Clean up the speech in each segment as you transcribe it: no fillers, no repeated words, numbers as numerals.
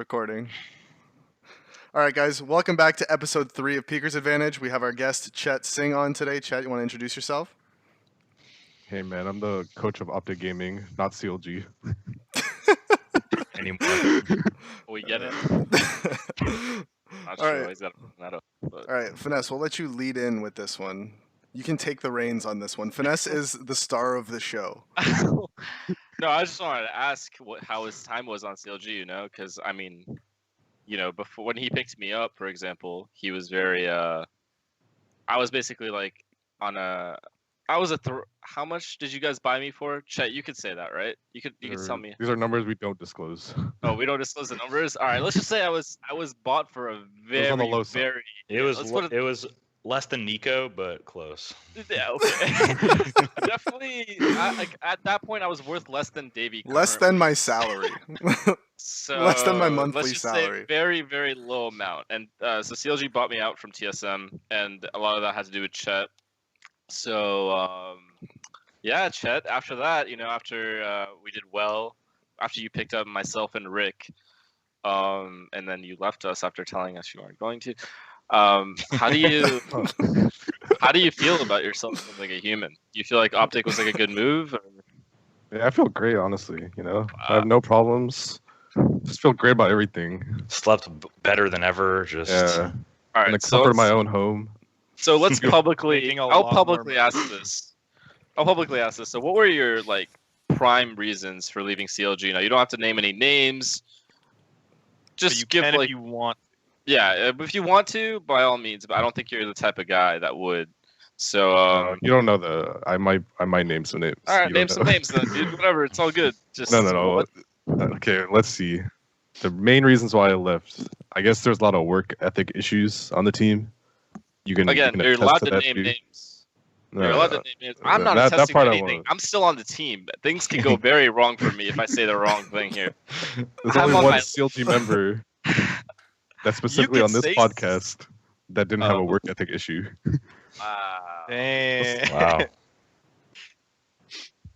recording. All right, guys, welcome back to episode 3 of Peeker's Advantage. We have our guest, Chet Singh, on today. Chet, you want to introduce yourself? Hey, man, I'm the coach of Optic Gaming, not CLG. Anymore. We get it. Not All sure right. he's got that up. But... All right, Finesse, we'll let you lead in with this one. You can take the reins on this one. Finesse is the star of the show. No, I just wanted to ask how his time was on CLG, you know, because, I mean, you know, before when he picked me up, for example, he was very, I was basically like on a, how much did you guys buy me for? Chet, you could say that, right? You could tell me. These are numbers we don't disclose. Oh, we don't disclose the numbers? All right, let's just say I was bought for a very, it was on the low side. It was less than Nico, but close. Yeah, okay. Definitely, at that point, I was worth less than DAVEY. Less than my salary. So less than my monthly let's just salary. Say very, very low amount. And so CLG bought me out from TSM, and a lot of that had to do with Chet. So yeah, Chet. After that, you know, after we did well, after you picked up myself and Rick, and then you left us after telling us you weren't going to. How do you feel about yourself as like a human? Do you feel like Optic was like a good move? Or... Yeah, I feel great, honestly. You know, I have no problems. Just feel great about everything. Slept better than ever. Just yeah. All right, in the comfort of my own home. So let's publicly. I'll publicly ask this. So, what were your like prime reasons for leaving CLG? Now, you don't have to name any names. Just give like if you want. Yeah, if you want to, by all means. But I don't think you're the type of guy that would. So you don't know I might name some names. All right, name some names then, dude. Whatever, it's all good. Just no. Okay, let's see. The main reasons why I left, I guess there's a lot of work ethic issues on the team. You're allowed to name names. You're allowed to name names. I'm not attesting to anything. I'm still on the team. Things can go very wrong for me if I say the wrong thing here. There's only one CLG member that's specifically on this podcast that didn't have a work ethic issue. wow.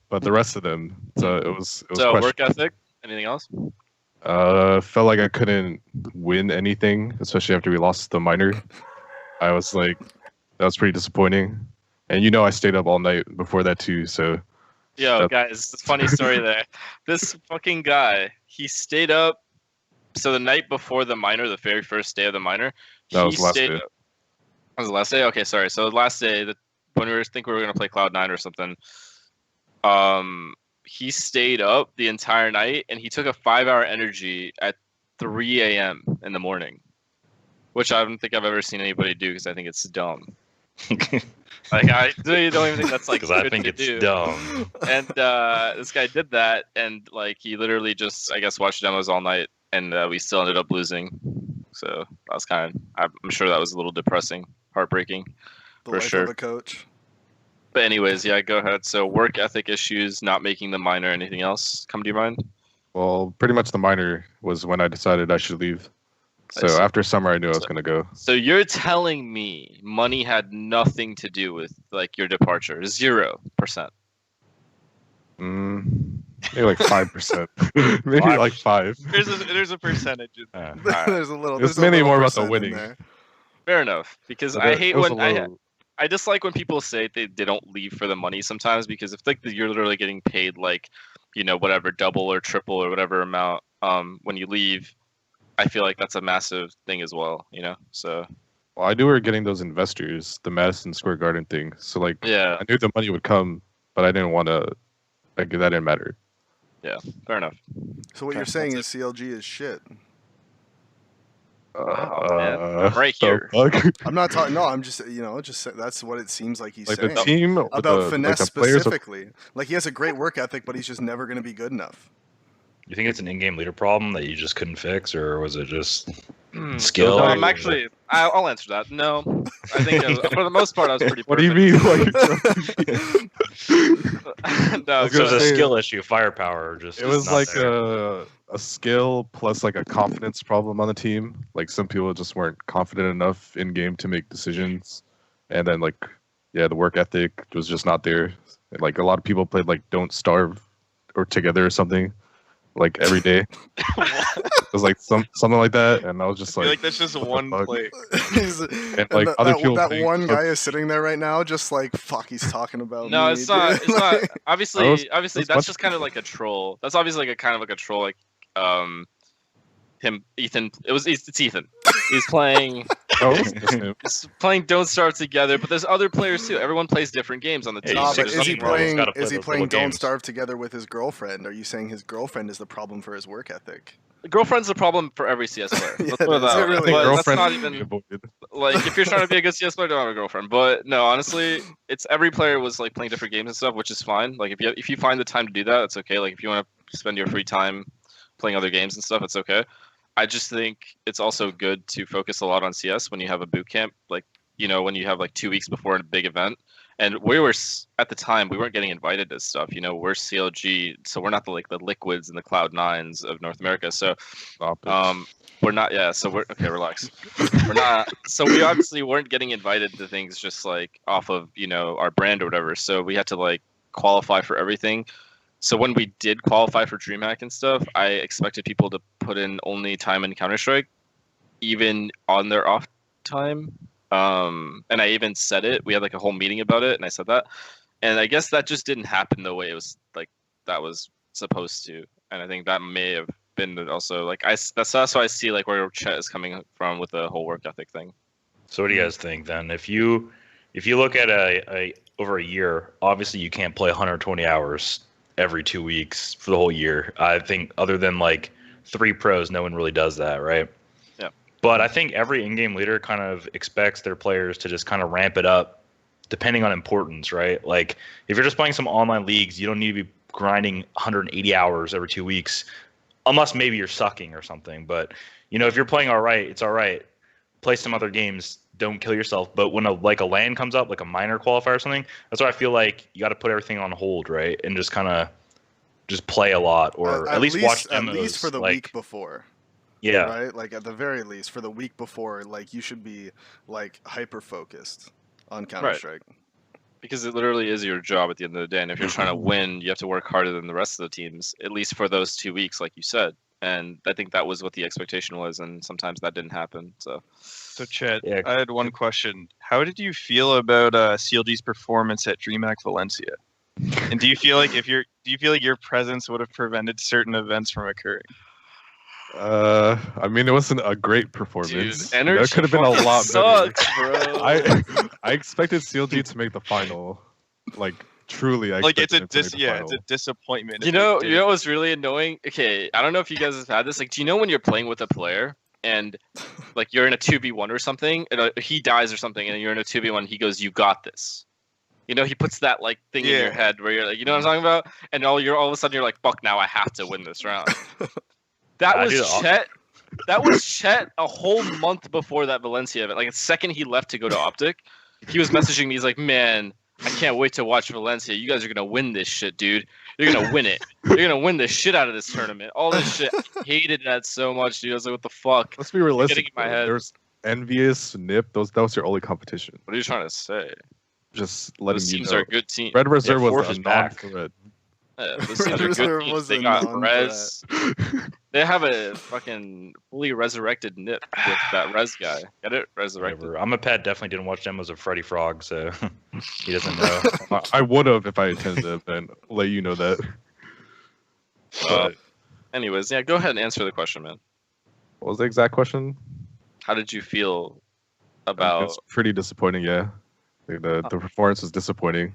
But the rest of them, so it was work ethic. Anything else? Felt like I couldn't win anything, especially after we lost the minor. I was like, that was pretty disappointing. And you know, I stayed up all night before that too. So, guys, funny story there. This fucking guy, he stayed up. So the night before the minor, the very first day of the minor, that was the last day. That was the last day. Okay, sorry. So the last day, when we were gonna play Cloud9 or something, he stayed up the entire night and he took a 5-hour energy at 3 a.m. in the morning, which I don't think I've ever seen anybody do because I think it's dumb. Like I don't even think that's like because I think it's dumb. And this guy did that, and like he literally just I guess watched demos all night, and we still ended up losing. So that was I'm sure that was a little depressing, heartbreaking, for sure. The coach. But anyways, yeah, go ahead. So work ethic issues, not making the minor. Anything else come to your mind? Well, pretty much the minor was when I decided I should leave. So after summer, I knew I was going to go. So you're telling me money had nothing to do with like your departure? 0%. Maybe like 5%. Maybe like 5. There's a percentage in there. There's a little. It's mainly more about the winning. Fair enough, because I hate when I dislike when people say they don't leave for the money sometimes, because if like you're literally getting paid like, you know, whatever double or triple or whatever amount when you leave, I feel like that's a massive thing as well, you know. So well, I knew we were getting those investors, the Madison Square Garden thing. So like, yeah, I knew the money would come, but I didn't want to. Like that didn't matter. Yeah, fair enough. So what you're saying is CLG is shit. I'm right here. I'm not talking. No, I'm just that's what it seems like he's saying. The team about Finesse specifically. Like he has a great work ethic, but he's just never going to be good enough. You think it's an in-game leader problem that you just couldn't fix, or was it just skill? No, I'll answer that. No, I think for the most part I was pretty. What do you mean? No, so it was a skill issue, firepower. It was like a skill plus like a confidence problem on the team. Like some people just weren't confident enough in game to make decisions, and then like the work ethic was just not there. And, like a lot of people played like Don't Starve or Together or something. like every day. It was like something like that, and I was just I feel like, like that's just what the one fuck? player. And like, that, other that, people that think one guy of- is sitting there right now, just like, fuck, he's talking about No, me. it's not. dude. It's not. Obviously, that's that's much- just kind of like a troll. That's obviously like a kind of like a troll. Like, Ethan. It's Ethan. He's playing. Oh, it's him. He's playing Don't Starve Together, but there's other players too. Everyone plays different games on the Yeah, team. he's Nah, so but there's is he nothing wrong. He's gotta playing? Is play he those playing little Don't games. Starve together with his girlfriend? Are you saying his girlfriend is the problem for his work ethic? Girlfriend's a problem for every CS player. Yeah, Let's it put it is. that It way. really But is. that's Girlfriend not should be even avoided. like if you're trying to be a good CS player, don't have a girlfriend. But no, honestly, it's every player was like playing different games and stuff, which is fine. Like if you find the time to do that, it's okay. Like if you want to spend your free time playing other games and stuff, it's okay. I just think it's also good to focus a lot on CS when you have a boot camp, like when you have like 2 weeks before a big event. And we were at the time we weren't getting invited to stuff. We're CLG, so we're not the liquids and the Cloud9s of North America. So Stop it. we're not. Yeah. So we're okay. Relax. We're not. So we obviously weren't getting invited to things just like off of our brand or whatever. So we had to like qualify for everything. So when we did qualify for DreamHack and stuff, I expected people to put in only time in Counter-Strike, even on their off time. And I even said it. We had like a whole meeting about it, and I said that. And I guess that just didn't happen the way it was like that was supposed to. And I think that may have been also like that's why I see like where Chet is coming from with the whole work ethic thing. So what do you guys think then? If you look at a over a year, obviously you can't play 120 hours every 2 weeks for the whole year. I think other than like 3 pros, no one really does that, right? Yeah. But I think every in-game leader kind of expects their players to just kind of ramp it up depending on importance, right? Like if you're just playing some online leagues, you don't need to be grinding 180 hours every 2 weeks, unless maybe you're sucking or something. But if you're playing all right, it's all right. Play some other games. Don't kill yourself. But when a LAN comes up, like a minor qualifier or something, that's why I feel like you got to put everything on hold, right? And just kind of just play a lot, or at least watch demos. At least for the like, week before. Yeah. Right? Like at the very least, for the week before, like you should be like hyper focused on Counter-Strike. Because it literally is your job at the end of the day. And if you're trying to win, you have to work harder than the rest of the teams, at least for those 2 weeks, like you said. And I think that was what the expectation was, and sometimes that didn't happen. So Chet, Yeah. I had one question. How did you feel about CLG's performance at DreamHack Valencia? And do you feel like your presence would have prevented certain events from occurring? I mean, it wasn't a great performance. Dude, energy That could have been a fucking lot sucks, bro. better. I expected CLG to make the final. Like truly, I Like expected it's them to make the it's final. a disappointment. if You they know didn't. what's really annoying? Okay, I don't know if you guys have had this. Like, do you know when you're playing with a player and like you're in a 2v1 or something, and he dies or something, and you're in a 2v1, he goes, "You got this." He puts that like thing in your Yeah. head where you're like, you know what I'm talking about? And all of a sudden you're like, "Fuck, now I have to win this round." That I was do the op- Chet. That was Chet a whole month before that Valencia event. Like the second he left to go to Optic, he was messaging me. He's like, "Man, I can't wait to watch Valencia. You guys are gonna win this shit, dude. You're gonna win it. You're gonna win the shit out of this tournament." All this shit. I hated that so much, dude. I was like, "What the fuck?" Let's be realistic. in my though. head. There's Envious, Nip. That was your only competition. What are you trying to say? Just letting Those you teams know. are a good team. Red Reserve Force was is a back. non-threat. Those teams are Reserve good teams. was They a got non-threat. Res. They have a fucking fully resurrected Nip with that Res guy. Get it? Resurrected. Whatever. ImAPet definitely didn't watch demos of Freddy Frog, so he doesn't know. I would have if I attended the event. Let you know that. But Anyways, yeah, go ahead and answer the question, man. what was the exact question? How did you feel It about? was pretty disappointing. Yeah, the performance was disappointing.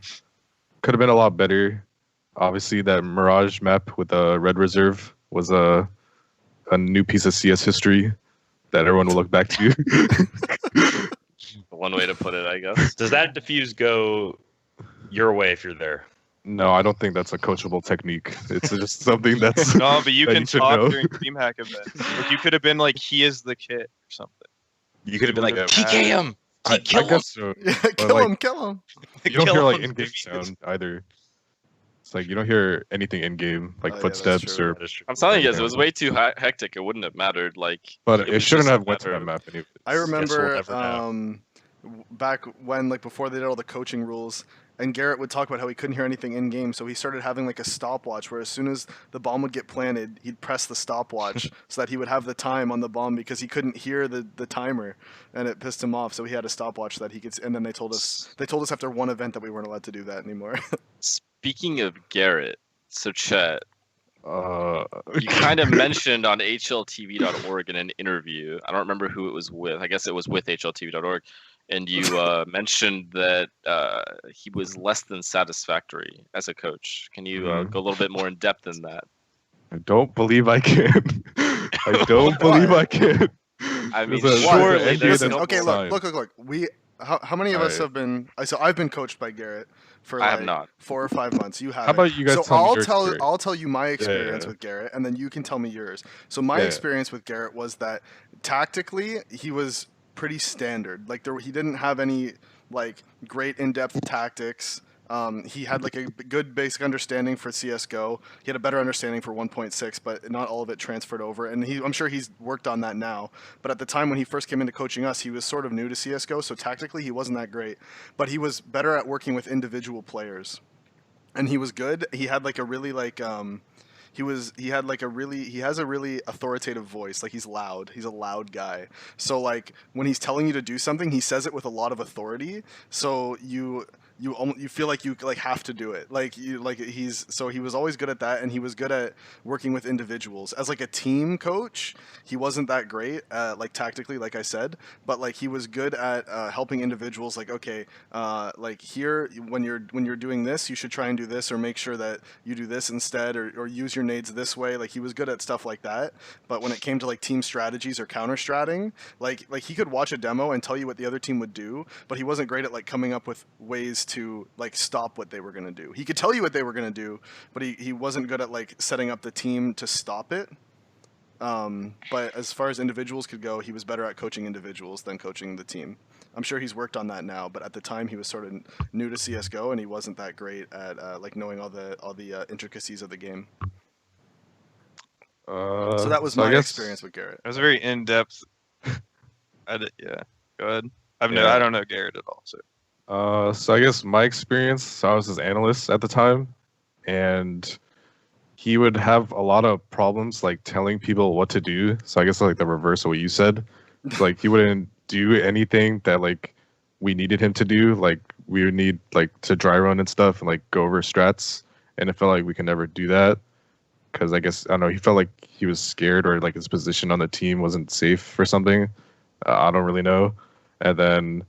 Could have been a lot better. Obviously, that Mirage map with the Red Reserve was a new piece of CS history that everyone will look back to. One way to put it, I guess. Does that diffuse go your way if you're there? No, I don't think that's a coachable technique. It's just something that's. No, but you that can you should talk know. during DreamHack events. Like you could have been like, "He is the kid" or something. You could have been like, Yeah, TK him! I Kill him! guess so. Yeah, kill like- him, kill him. You don't Kill hear like him. in-game sound either. It's like you don't hear anything in-game, like Oh, yeah, that's footsteps true. or. That is true. I'm telling you guys, it was way too hectic. It wouldn't have mattered. Like, But it it was shouldn't just a have went to matter that of- map anyway. I remember never know. back when, like, before they did all the coaching rules, and Garrett would talk about how he couldn't hear anything in game, so he started having like a stopwatch where as soon as the bomb would get planted, he'd press the stopwatch so that he would have the time on the bomb because he couldn't hear the timer, and it pissed him off. So he had a stopwatch that he could. And then they told us after one event that we weren't allowed to do that anymore. Speaking of Garrett, so Chet, Uh, you kind of mentioned on hltv.org in an interview. I don't remember who it was with. I guess it was with hltv.org. And you mentioned that he was less than satisfactory as a coach. Can you go a little bit more in depth in that? I don't believe I can. I don't believe I can. I mean, There's a- surely there's a- there's Listen, a okay, time. look. How many of us Alright. have been? So I've been coached by Garrett for I have like not. 4 or 5 months. You have. How about you guys So tell me I'll your tell experience? I'll tell you my experience yeah. with Garrett, and then you can tell me yours. So my Yeah. experience with Garrett was that tactically he was pretty standard. Like he didn't have any like great in-depth tactics. He had like a good basic understanding for CS:GO. He had a better understanding for 1.6, but not all of it transferred over. And I'm sure he's worked on that now. But at the time when he first came into coaching us, he was sort of new to CS:GO, so tactically he wasn't that great. But he was better at working with individual players, and he was good. He had like a really like he has a really authoritative voice. Like he's loud. He's a loud guy. So like when he's telling you to do something, he says it with a lot of authority. So you feel like you like have to do it. Like he was always good at that, and he was good at working with individuals. As like a team coach, he wasn't that great like tactically, like I said, but like he was good at helping individuals. Like okay, like here when you're doing this, you should try and do this, or make sure that you do this instead, or use your nades this way. Like he was good at stuff like that. But when it came to like team strategies or counter stratting, like he could watch a demo and tell you what the other team would do, but he wasn't great at like coming up with ways to like stop what they were going to do. He could tell you what they were going to do, but he wasn't good at like setting up the team to stop it. But as far as individuals could go, he was better at coaching individuals than coaching the team. I'm sure he's worked on that now, but at the time he was sort of new to CS:GO, and he wasn't that great at like knowing all the intricacies of the game. So that was I my guess- experience with Garrett. It was a very in-depth. Yeah, go ahead. I Yeah. don't know Garrett at all. So So I guess my experience, so I was his analyst at the time, and he would have a lot of problems like telling people what to do. So I guess like the reverse of what you said. So, like he wouldn't do anything that like we needed him to do. Like we would need like to dry run and stuff and like go over strats, and it felt like we could never do that because I guess I don't know, he felt like he was scared or like his position on the team wasn't safe or something. I don't really know. And then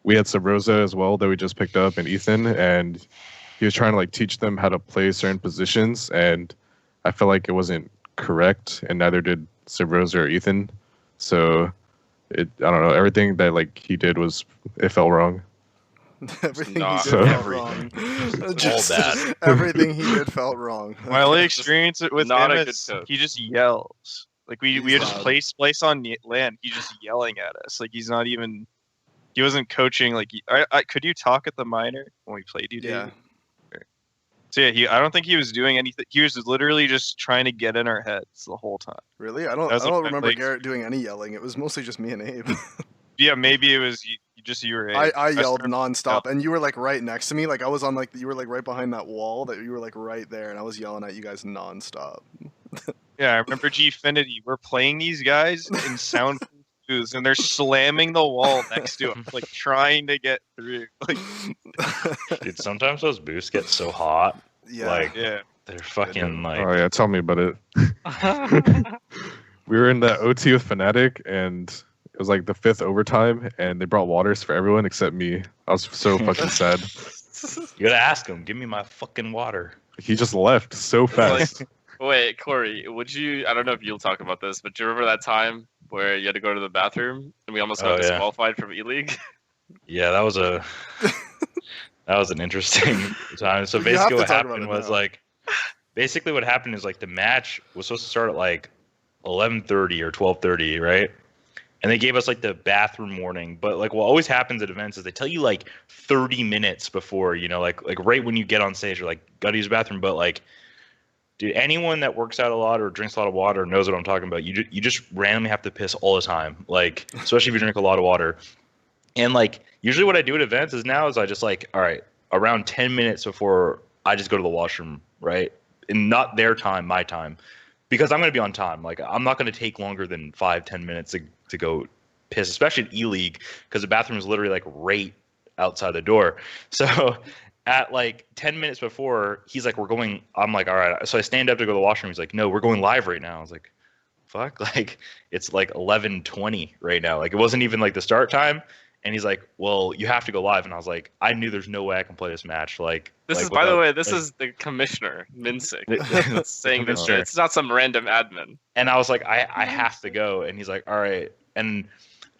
we had Sabrosa as well that we just picked up, and Ethan, and he was trying to like teach them how to play certain positions, and I felt like it wasn't correct, and neither did Sabrosa or Ethan. So I don't know, everything that like he did it felt wrong. Everything not he did felt everything. wrong. It's all bad. Everything he did felt wrong. my only experience with not him a good is coach. he just yells. Like we He's had just loud. place on land. He's just yelling at us. Like he's not even. He wasn't coaching. Like could you talk at the minor when we played you? Yeah. David? So yeah, I don't think he was doing anything. He was literally just trying to get in our heads the whole time. Really? I don't That was remember like- Garrett doing any yelling. It was mostly just me and Abe. Yeah, maybe it was you were. I yelled started- nonstop, and you were like right next to me. Like I was on like you were like right behind that wall. That you were like right there, and I was yelling at you guys nonstop. Yeah, I remember Gfinity. We're playing these guys in soundproof booths, and they're slamming the wall next to us, like trying to get through. Like, Dude, sometimes those boosts get so hot. Yeah. Like yeah, they're fucking like Oh yeah, tell me about it. We were in the OT with Fnatic, and it was like the 5th overtime, and they brought waters for everyone except me. I was so fucking sad. you gotta ask him, give me my fucking water. He just left so fast. Wait, Corey, would you? I don't know if you'll talk about this, but do you remember that time where you had to go to the bathroom and we almost got Oh, yeah. disqualified from E League? Yeah, that was an interesting time. So You have basically to what talk about happened it was now. like basically what happened is like the match was supposed to start at like 11:30 or 12:30, right? And they gave us like the bathroom warning, but like what always happens at events is they tell you like 30 minutes before, like right when you get on stage, you're like, gotta use the bathroom. But like, dude, anyone that works out a lot or drinks a lot of water knows what I'm talking about. You just randomly have to piss all the time, like especially if you drink a lot of water. And like usually what I do at events is I just like, all right, around 10 minutes before I just go to the washroom, right? And not their time, my time, because I'm going to be on time. Like, I'm not going to take longer than 5-10 minutes to go piss, especially in E-League, because the bathroom is literally like right outside the door. So at like 10 minutes before, he's like, we're going. I'm like, all right. So I stand up to go to the washroom. He's like, no, we're going live right now. I was like, fuck, like it's like 11:20 right now. Like, it wasn't even like the start time. And he's like, well, you have to go live. And I was like, I knew there's no way I can play this match. This like, is, by the without- way, this like- is the commissioner, Minsick, The saying this shit. commissioner. It's not some random admin. And I was like, I have to go. And he's like, all right. And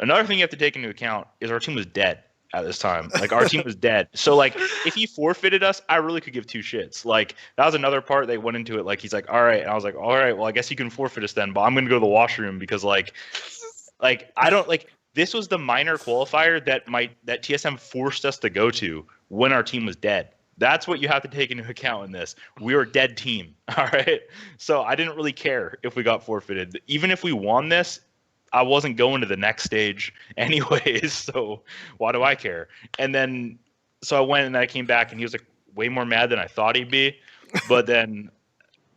another thing you have to take into account is our team was dead at this time. Like, our team was dead. So, like, if he forfeited us, I really could give two shits. Like, that was another part they went into it. Like, he's like, all right. And I was like, all right, well, I guess you can forfeit us then. But I'm going to go to the washroom because, like, I don't, like, this was the minor qualifier that TSM forced us to go to when our team was dead. That's what you have to take into account in this. We were a dead team, all right? So I didn't really care if we got forfeited. Even if we won this, I wasn't going to the next stage anyways, so why do I care? And then, so I went and I came back, and he was like way more mad than I thought he'd be. But then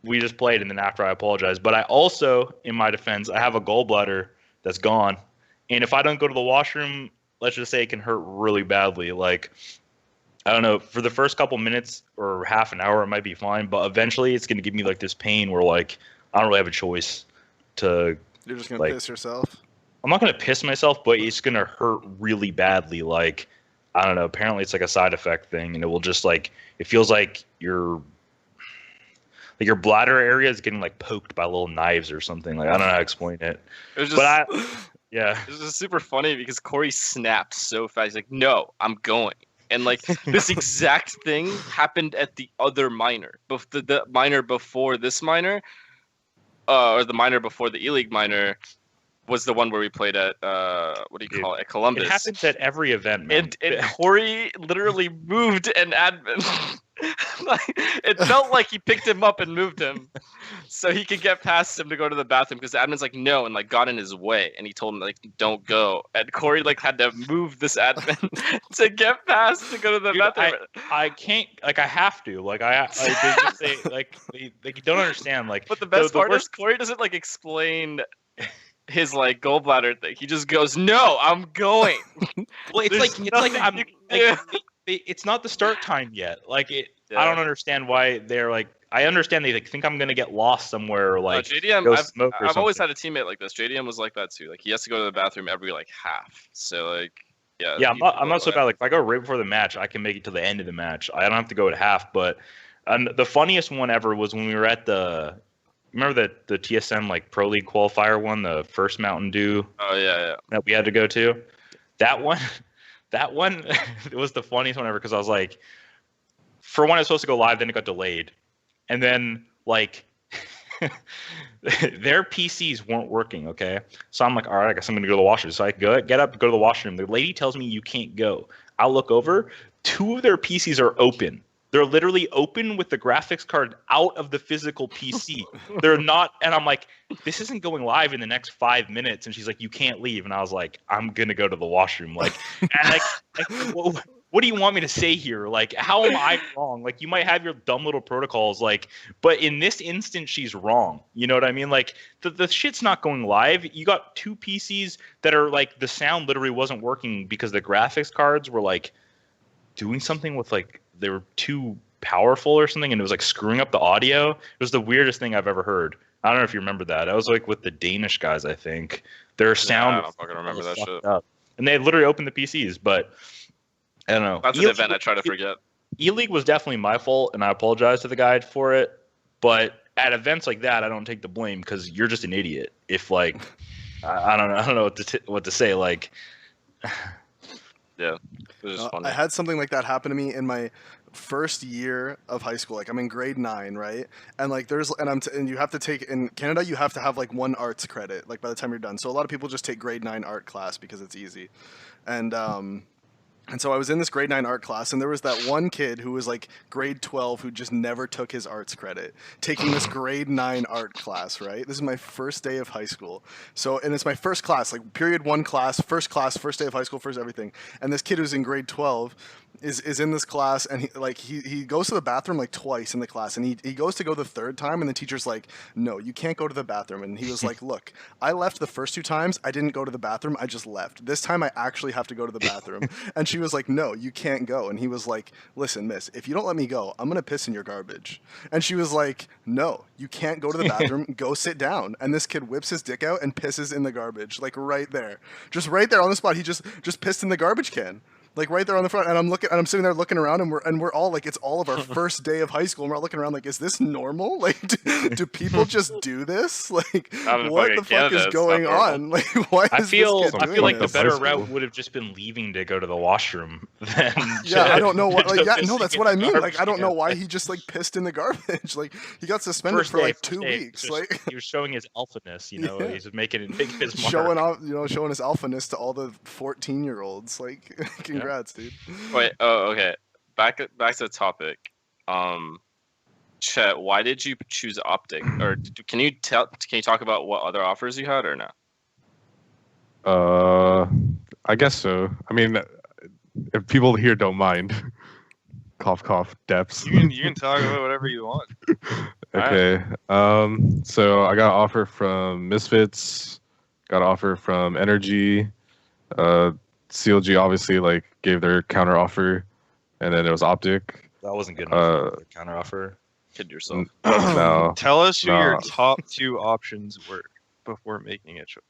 we just played, and then after I apologized. But I also, in my defense, I have a gallbladder that's gone. And if I don't go to the washroom, let's just say it can hurt really badly. Like, I don't know, for the first couple minutes or half an hour, it might be fine. But eventually it's going to give me, like, this pain where, like, I don't really have a choice to... You're just gonna like, piss yourself. I'm not going to piss myself, but it's going to hurt really badly. Like, I don't know, apparently it's like a side effect thing. And it will just, like, it feels like your bladder area is getting, like, poked by little knives or something. Like, I don't know how to explain it. It was just, But yeah. it was just super funny because Corey snapped so fast. He's like, no, I'm going. And, like, this exact thing happened at the other minor. The minor before this minor, or the minor before the E-League minor, was the one where we played at, what do you call it, at Columbus. It happens at every event, man. And Corey literally moved an admin. Like, it felt like he picked him up and moved him so he could get past him to go to the bathroom, because the admin's like, no, and, like, got in his way, and he told him, like, don't go. And Corey, like, had to move this admin to get past to go to the Dude, bathroom. I can't, like, I have to. Like, they just say, like, they don't understand. Like, But the best part worst- is Corey doesn't, like, explain his, like, gallbladder thing. He just goes, no, I'm going. well, it's There's like nothing I'm you like, can it's not the start time yet. Like, I Yeah. don't understand why they're like. I understand they, like, think I'm gonna get lost somewhere. Or, like, JDM, go smoke or I've always something. had a teammate like this. JDM was like that too. Like, he has to go to the bathroom every, like, half. So, like, yeah. Yeah, I'm not so bad. Like, if I go right before the match, I can make it to the end of the match. I don't have to go at half. But the funniest one ever was when we were at remember the TSM, like, Pro League qualifier one, the first Mountain Dew Oh yeah. that we had to go to. That one it was the funniest one ever, because I was like, for one, I was supposed to go live, then it got delayed, and then, like, their PCs weren't working. Okay, so I'm like, all right, I guess I'm gonna go to the washroom. So I get up, go to the washroom. The lady tells me you can't go. I look over, 2 of their PCs are open. They're literally open with the graphics card out of the physical PC. They're not, and I'm like, this isn't going live in the next 5 minutes. And she's like, you can't leave. And I was like, I'm gonna go to the washroom. Like, and like what do you want me to say here? Like, how am I wrong? Like, you might have your dumb little protocols, like, but in this instance, she's wrong. You know what I mean? Like, the shit's not going live. You got 2 PCs that are, like, the sound literally wasn't working because the graphics cards were, like, doing something with, like, they were too powerful or something, and it was, like, screwing up the audio. It was the weirdest thing I've ever heard. I don't know if you remember that. I was, like, with the Danish guys, I think. Their sound I don't fucking remember that shit. up. And they had literally opened the PCs, but I don't know. That's an event I try to forget. E-League was definitely my fault, and I apologize to the guy for it. But at events like that, I don't take the blame, because you're just an idiot. If, like, I don't know what to say. Like, Yeah, it was just funny. I had something like that happen to me in my first year of high school. Like, I'm in grade 9, right? And, like, and you have to take, in Canada, you have to have, like, 1 arts credit, like, by the time you're done. So a lot of people just take grade 9 art class because it's easy. And And so I was in this grade 9 art class, and there was that one kid who was like grade 12 who just never took his arts credit, taking this grade 9 art class, right? This is my first day of high school. So, and it's my first class, like period 1 class, first day of high school, first everything. And this kid who's in grade 12 is in this class, and he goes to the bathroom like twice in the class, and he goes to go the third time, and the teacher's like, no, you can't go to the bathroom. And he was like, look, I left the first 2 times, I didn't go to the bathroom, I just left. This time I actually have to go to the bathroom. And she was like, no, you can't go. And he was like, listen, miss, if you don't let me go, I'm gonna piss in your garbage. And she was like, no, you can't go to the bathroom, go sit down. And this kid whips his dick out and pisses in the garbage, like right there. Just right there on the spot, he just pissed in the garbage can. Like right there on the front, and I'm sitting there looking around, and we're all like, it's all of our first day of high school, and we're all looking around like, is this normal? Like, do people just do this? Like, what the fuck is going on? Like, why is I feel this kid doing like the this? better route would have just been leaving to go to the washroom than Yeah, I don't know what. Like, yeah, no, pissing that's in what I the mean. Like, garbage I don't know can. why he just like pissed in the garbage. Like, he got suspended First for day, like first 2 day, weeks. just- Like, he was showing his alphaness, you know. Yeah. He's making his mark. showing off, showing his alphaness to all the 14-year-olds. Like, congrats, dude. Wait. Oh, okay. Back to the topic. Chet, why did you choose Optic? Or can you talk about what other offers you had or no? I guess so. I mean, if people here don't mind, cough cough, depths. You can talk about whatever you want. Okay. So I got an offer from Misfits, got an offer from Energy. CLG obviously like gave their counter offer, and then there was Optic. That wasn't good enough for the counter offer. Kid yourself. No. Tell us who your No. top 2 options were before making a choice.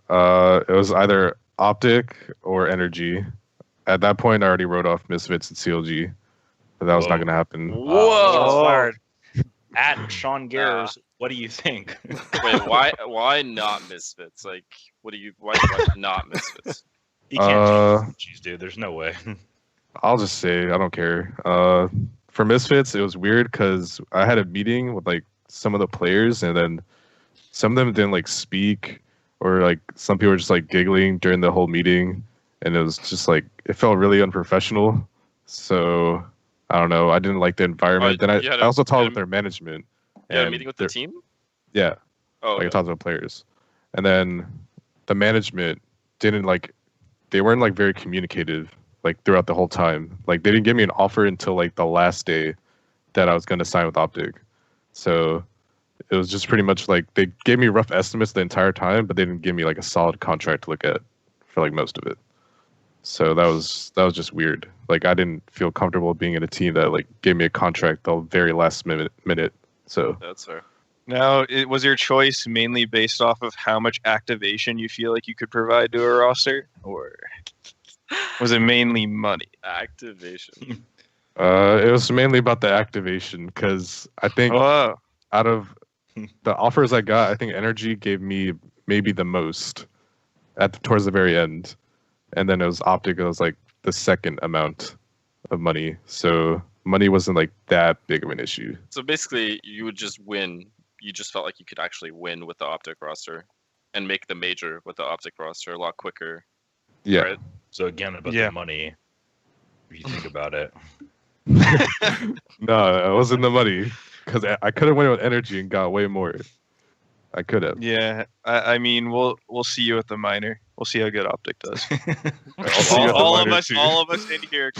It was either Optic or Energy. At that point, I already wrote off Misfits and CLG, but that was not Whoa. going to happen. Whoa! Shots fired. At Sean Garrers, what do you think? Wait, why not Misfits? Like, why not Misfits? You can't choose, dude. There's no way. I'll just say I don't care. For Misfits, it was weird because I had a meeting with like some of the players, and then some of them didn't like speak, or like some people were just like giggling during the whole meeting, and it was just like it felt really unprofessional. So I don't know. I didn't like the environment. Then I also talked with their management. You had a meeting with the team? Yeah. Oh, like I talked to the players, and then the management didn't like. They weren't like very communicative like throughout the whole time. Like they didn't give me an offer until like the last day that I was going to sign with Optic. So it was just pretty much like they gave me rough estimates the entire time, but they didn't give me like a solid contract to look at for like most of it. So that was just weird. Like I didn't feel comfortable being in a team that like gave me a contract the very last minute. So that's fair. Now, was your choice mainly based off of how much activation you feel like you could provide to a roster, or was it mainly money? Activation. it was mainly about the activation because I think Oh, out of the offers I got, I think Energy gave me maybe the most towards the very end, and then it was Optic. It was like the second amount of money, so money wasn't like that big of an issue. So basically, you would just win. You just felt like you could actually win with the Optic roster, and make the major with the Optic roster a lot quicker. Yeah. Right? So again, about the money, if you think about it. No, it wasn't the money because I could have went with Energy and got way more. I could have. yeah. I mean, we'll see you at the minor. We'll see how good Optic does. All all of us in here.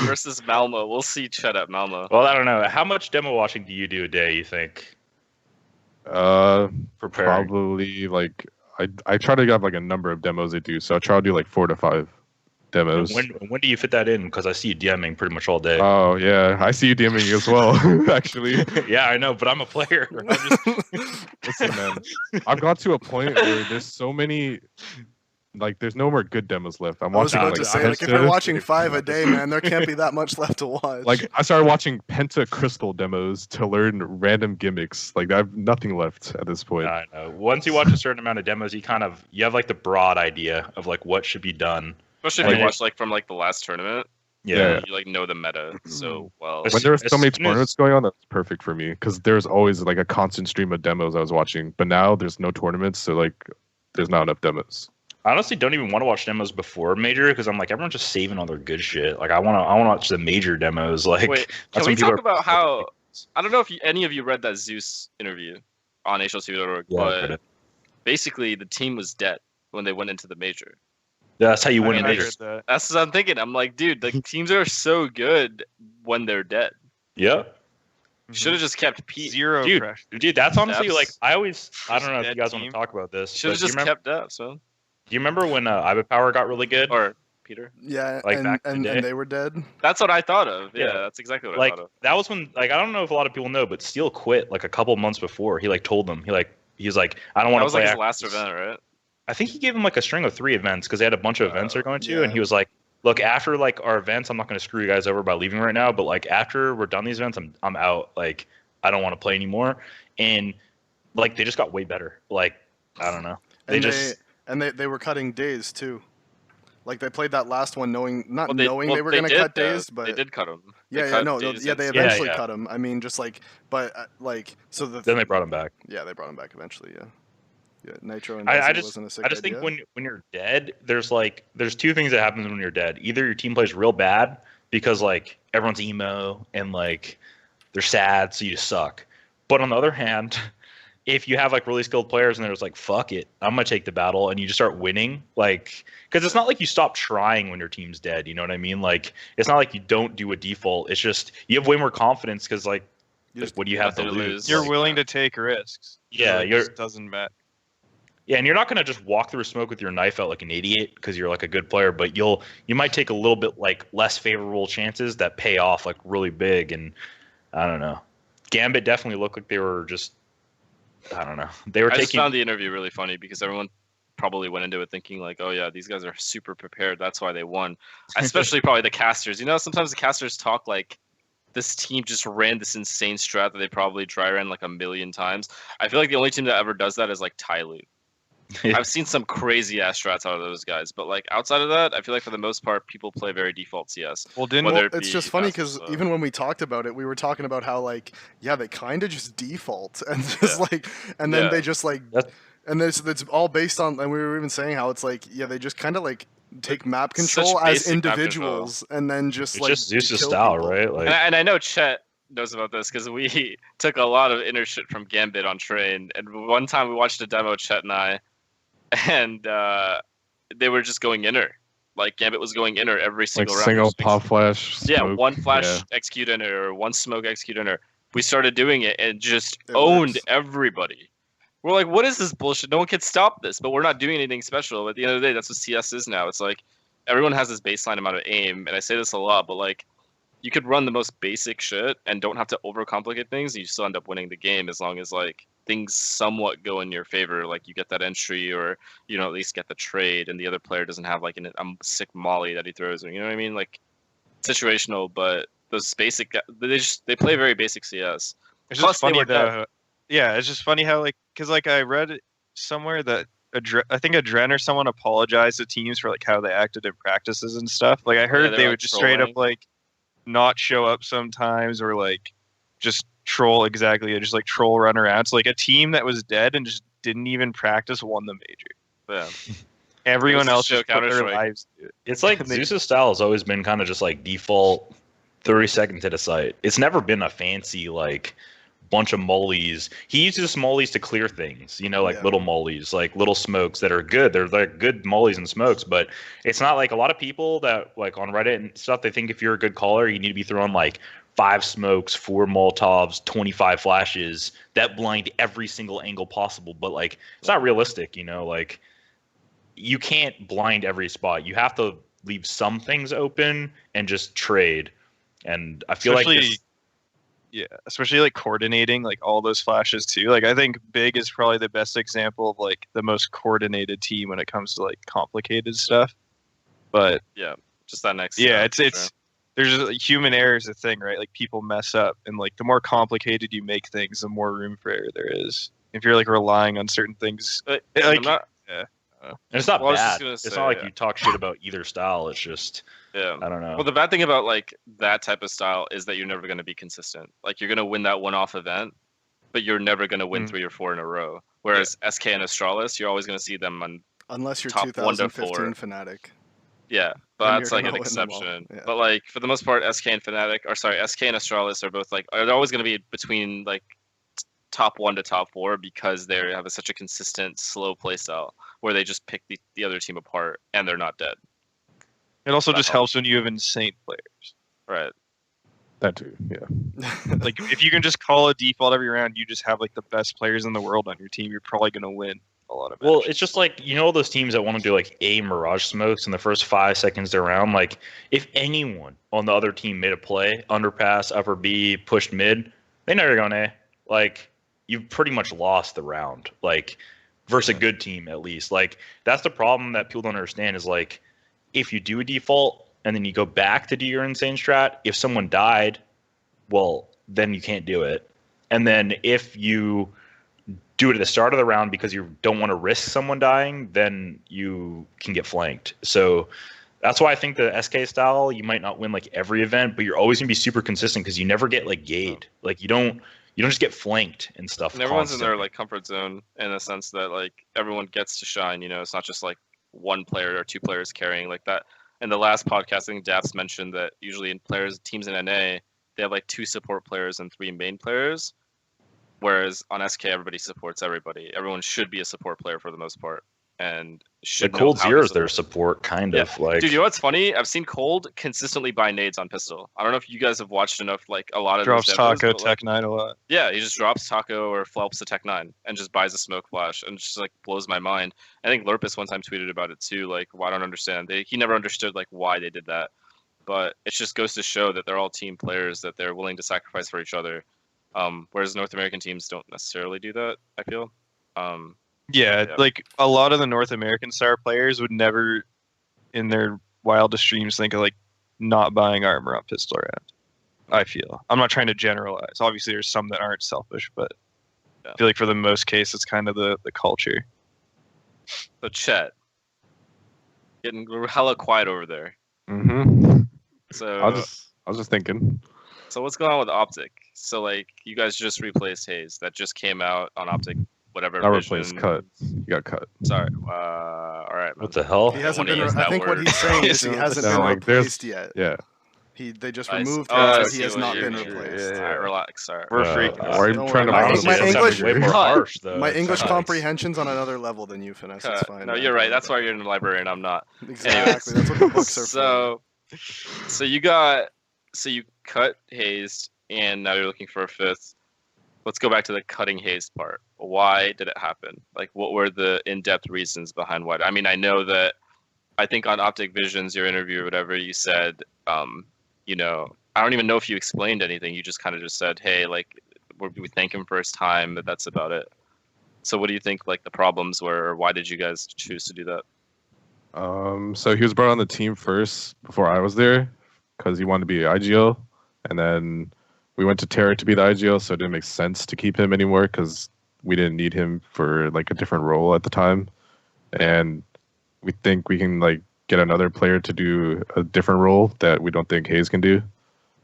Versus Malmo. We'll see Chet at Malmo. Well, I don't know. How much demo watching do you do a day, you think? Preparing. Probably like I try to have like a number of demos I do, so I try to do like 4 to 5 demos. When do you fit that in? Because I see you DMing pretty much all day. Oh yeah, I see you DMing as well. Actually, yeah, I know, but I'm a player. Listen, man, I've got to a point where there's so many, like, there's no more good demos left. I'm I was watching about like to say, like, if you're Penta. watching 5 a day, man, there can't be that much left to watch. Like, I started watching Penta Crystal demos to learn random gimmicks. Like, I have nothing left at this point. I know. Once you watch a certain amount of demos, you have like the broad idea of like what should be done. Especially if you watch like from like the last tournament. Yeah. You like know the meta so well. When there were so many as soon tournaments going on, that's perfect for me because there's always like a constant stream of demos I was watching. But now there's no tournaments, so like there's not enough demos. I honestly don't even want to watch demos before major because I'm like everyone's just saving all their good shit. Like I want to watch the major demos. Like Wait, can that's we when people talk are. about how? I don't know if any of you read that Zeus interview on HLTV.org, Yeah, I've read but it. basically the team was dead when they went into the major. That's how you win I in heard majors. that. That's what I'm thinking. I'm like, dude, the teams are so good when they're dead. Yeah. Should have just kept Pete. Zero Dude, pressure. dude, that's honestly Depths. like I don't know if Dead you guys want team. to talk about this. Should have But do you just remember? kept up, so. Do you remember when ImAPet got really good? Or Peter. Yeah, Like and back in and, the and day? they were dead. That's what I thought of. Yeah, Yeah. that's exactly what I Like thought of. that was when like I don't know if a lot of people know, but Steel quit like a couple months before. He like told them he was like I don't want That to was play. like his after last this. event, right? I think he gave him like a string of 3 events because they had a bunch of events they're going to, yeah. and he was like, "Look, after like our events, I'm not going to screw you guys over by leaving right now, but like after we're done these events, I'm out. Like I don't want to play anymore." And like they just got way better. Like I don't know. They were cutting days too. Like they played that last one knowing they were they gonna did, cut though. days, but they did cut him. yeah, they Yeah, eventually yeah. cut him. I mean, just like, but so Then they brought him back. yeah, they brought him back eventually. Yeah, yeah, Nitro and I Desi wasn't a sick I just think idea. when you're dead, there's 2 things that happens when you're dead. Either your team plays real bad because like everyone's emo and like they're sad, so you just suck. But on the other hand, if you have like really skilled players and they're just like fuck it, I'm gonna take the battle, and you just start winning, like because it's not like you stop trying when your team's dead. You know what I mean? Like it's not like you don't do a default. It's just you have way more confidence because like what do you have to nothing to lose? lose. You're Like, willing to take risks. Yeah, It you're- just doesn't matter. Yeah, and you're not gonna just walk through smoke with your knife out like an idiot because you're like a good player, but you might take a little bit like less favorable chances that pay off like really big. And I don't know, Gambit definitely looked like they were just I don't know. They were I just taking found the interview really funny because everyone probably went into it thinking like, oh yeah, these guys are super prepared. That's why they won. Especially probably the casters. You know, sometimes the casters talk like this team just ran this insane strat that they probably dry ran like a million times. I feel like the only team that ever does that is like Tyloo. I've seen some crazy ass strats out of those guys, but like outside of that, I feel like for the most part, people play very default CS. Well, didn't Whether Well, it it's be just funny fast, because even when we talked about it, we were talking about how like they kind of just default and just and then Yeah. they just like That's- and it's all based on, and we were even saying how it's like they just kind of like take map Such control as basic map individuals and then just it's like just Zeus's kill style, people. right? Like and I know Chet knows about this because we took a lot of inner shit from Gambit on train, and one time we watched a demo, Chet and I, and they were just going inner. Like Gambit was going inner every Like single round. single Just pop flash. Yeah, smoke. one flash Yeah. execute inner or one smoke execute inner. We started doing it and just It owned works. everybody. We're like, what is this bullshit? No one can stop this, but we're not doing anything special. At the end of the day, that's what CS is now. It's like everyone has this baseline amount of aim, and I say this a lot, but like you could run the most basic shit and don't have to overcomplicate things, and you still end up winning the game as long as like things somewhat go in your favor. Like you get that entry, or you know at least get the trade, and the other player doesn't have like a sick molly that he throws, or you know what I mean? Like situational, but those basic they play very basic CS. It's Plus, just they funny were though. Yeah, it's just funny how because I read somewhere that I think Adren or someone apologized to teams for like how they acted in practices and stuff. Like I heard they they were, would like, just straight up trolling. like not show up sometimes, or like just troll just like troll run around. So like a team that was dead and just didn't even practice won the major. Yeah. Everyone It was else just just put their Counter-Strike. lives to it. it's like And they- Zeus's style has always been kind of just like default 30 seconds at a site. It's never been a fancy like bunch of mollies. He uses mollies to clear things, you know, like Yeah. little mollies, like little smokes that are good. They're like good mollies and smokes, but it's not like a lot of people that like on Reddit and stuff, they think if you're a good caller, you need to be throwing like 5 smokes, 4 Molotovs, 25 flashes that blind every single angle possible. But like it's not realistic, you know, like you can't blind every spot. You have to leave some things open and just trade. And I feel Especially- like this, Yeah, especially like coordinating like all those flashes too. Like I think Big is probably the best example of like the most coordinated team when it comes to like complicated stuff. But Just that next. yeah, step, it's there's just, human error is a thing, right? Like people mess up, and like the more complicated you make things, the more room for error there is. If you're like relying on certain things, But like I'm not, and it's not Well, I was just bad. gonna It's say, not like yeah. you talk shit about either style. It's just yeah. I don't know. Well, the bad thing about like that type of style is that you're never going to be consistent. Like you're going to win that one-off event, but you're never going to win Mm. 3 or 4 in a row. Whereas SK and Astralis, you're always going to see them on Unless you're top 1 to 2015 4. Fnatic. Yeah, but Then that's you're like an gonna win them all. exception. Yeah. But like for the most part, SK and Fnatic, or sorry, SK and Astralis are both like are always going to be between like top 1 to top 4 because they have such a consistent slow play style where they just pick the other team apart and they're not dead. It also That just helps when you have insane players. Right. That too, yeah. Like if you can just call a default every round, you just have like the best players in the world on your team. You're probably gonna win a lot of matches. Well, it's just like, you know, those teams that want to do like A Mirage smokes in the first 5 seconds they're around. Like, if anyone on the other team made a play, underpass, upper B, pushed mid, they know you're going A. Like, you've pretty much lost the round. Like, versus a good team at least. Like, that's the problem that people don't understand is like, if you do a default and then you go back to do your insane strat, if someone died, well, then you can't do it. And then if you do it at the start of the round because you don't want to risk someone dying, then you can get flanked. So that's why I think the SK style, you might not win like every event, but you're always gonna be super consistent because you never get like gayed. Like you don't just get flanked and stuff. And everyone's in their constantly. like comfort zone in the sense that like everyone gets to shine. You know, it's not just like one player or 2 players carrying like that. In the last podcast, I think Daps mentioned that usually in teams in NA, they have like 2 support players and 3 main players. Whereas on SK, everybody supports everybody. Everyone should be a support player for the most part, and The should know how to coldzera is support. their support, kind Yeah. of like. Dude, you know what's funny? I've seen Cold consistently buy nades on pistol. I don't know if you guys have watched enough, like a lot of drops those demos, Taco but, like, Tech 9 a lot. yeah, he just drops Taco or Phelps to Tech 9 and just buys a smoke flash and just like blows my mind. I think Lurpus one time tweeted about it too. Like, well, I don't understand. He never understood like why they did that, but it just goes to show that they're all team players that they're willing to sacrifice for each other. Whereas North American teams don't necessarily do that. I feel. Yeah, Yeah. like a lot of the North American star players would never, in their wildest dreams, think of like not buying armor on pistol round. I feel. I'm not trying to generalize. Obviously, there's some that aren't selfish, but Yeah. I feel like for the most case, it's kind of the culture. So Chet, getting hella quiet over there. Mm-hmm. So I was just thinking. So what's going on with Optic? So like you guys just replaced Hayes that just came out on Optic, whatever. Not version. replaced, cut. He got cut. Sorry. All right. What the hell? He I hasn't don't been. wanna use I that think what word. he's saying is he No, hasn't no, been like, there's- replaced yet. Yeah. They just I see- removed oh, him, I but see he has what not you're- been you're- replaced. All right, relax. Sorry. We're freaking. Why are you Don't trying to worry. pronounce My it? English- way more Cut. harsh though. My English Cut. comprehension's on another level than you, Finesse. It's Cut. fine. No, man. you're right. Don't That's why worry you're in the library and I'm not. about it. Exactly. That's what the books are for. So you cut Hayes and now you're looking for a 5th. Let's go back to the cutting Hayes part. Why did it happen? Like, what were the in-depth reasons behind why? I mean, I know that I think on Optic Visions, your interview or whatever, you said, you know, I don't even know if you explained anything. You just kind of just said, hey, like, we thank him for his time, but that's about it. So what do you think, like, the problems were, or why did you guys choose to do that? So he was brought on the team first before I was there because he wanted to be IGL, and then we went to Tarik to be the IGL, so it didn't make sense to keep him anymore because we didn't need him for like a different role at the time, and we think we can like get another player to do a different role that we don't think Hayes can do.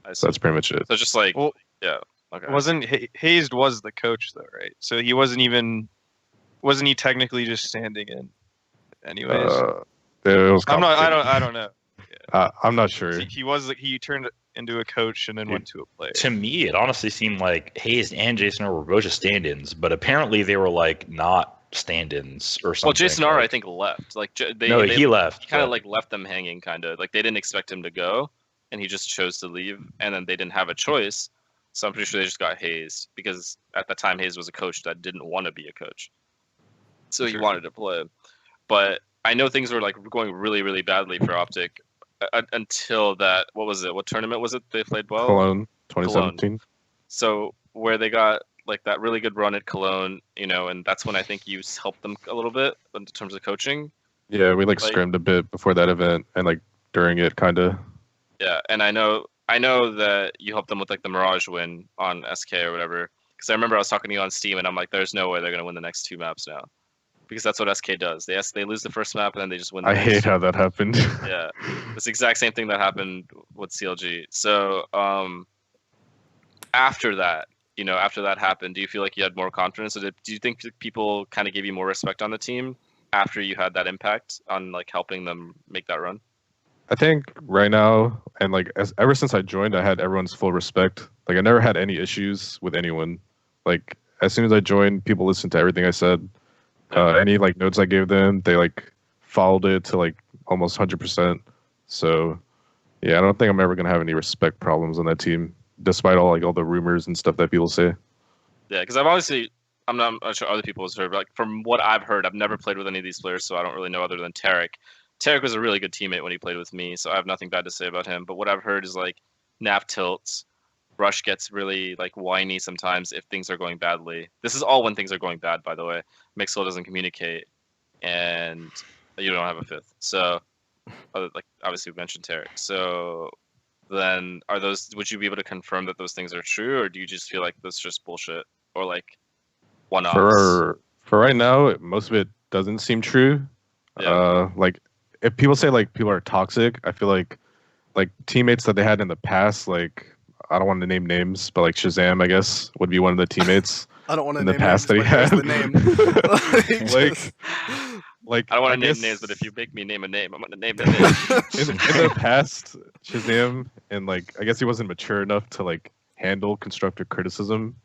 I So that's pretty much it. So just like, Well, yeah, okay. Wasn't Hayes was the coach though, right? So he wasn't he technically just standing in, anyways? It was I complicated. don't know. I'm not sure. He turned into a coach and then went to a player. To me, it honestly seemed like Hayes and Jason R were both just stand-ins, but apparently they were like not stand-ins or something. Well, Jason R, like, I think, left. Like, he left. kind of but- like left them hanging, kind of like they didn't expect him to go, and he just chose to leave, and then they didn't have a choice. So I'm pretty sure they just got Hayes because at the time Hayes was a coach that didn't want to be a coach, so he wanted to play. But I know things were like going really, really badly for Optic until that. What was it? What tournament was it they played well? Cologne, 2017. So where they got like that really good run at Cologne, you know, and that's when I think you helped them a little bit in terms of coaching. Yeah, we like Like- scrimmed a bit before that event and like during it, kind of. Yeah, and I know that you helped them with like the Mirage win on SK or whatever. Because I remember I was talking to you on Steam, and I'm like, "There's no way they're gonna win the next 2 maps now," because that's what SK does. They lose the first map and then they just win. The I next hate two. how that happened. Yeah, it's the exact same thing that happened with CLG. So after that, you know, after that happened, do you feel like you had more confidence? Or do you think people kind of gave you more respect on the team after you had that impact on like helping them make that run? I think right now, and like ever since I joined, I had everyone's full respect. Like I never had any issues with anyone. Like as soon as I joined, people listened to everything I said. Any like notes I gave them, they like followed it to like almost 100%. So yeah, I don't think I'm ever gonna have any respect problems on that team, despite all the rumors and stuff that people say. Yeah, because I'm not sure other people have heard, but like from what I've heard, I've never played with any of these players, so I don't really know other than Tarik. Tarik was a really good teammate when he played with me, so I have nothing bad to say about him. But what I've heard is like Nav tilts, Rush gets really like whiny sometimes if things are going badly. This is all when things are going bad, by the way. Mixwell doesn't communicate, and you don't have a fifth. So, like obviously we mentioned Tarik. So then would you be able to confirm that those things are true, or do you just feel like that's just bullshit, or like one-offs? For right now, most of it doesn't seem true. Yeah. Like if people say like people are toxic, I feel like teammates that they had in the past, like I don't want to name names, but like Shazam, I guess, would be one of the teammates I don't want to in the name past names, that he but here's had. the name. Like I don't want to name guess names, but if you make me name a name, I'm gonna name the name. in the past, Shazam, and like I guess he wasn't mature enough to like handle constructive criticism,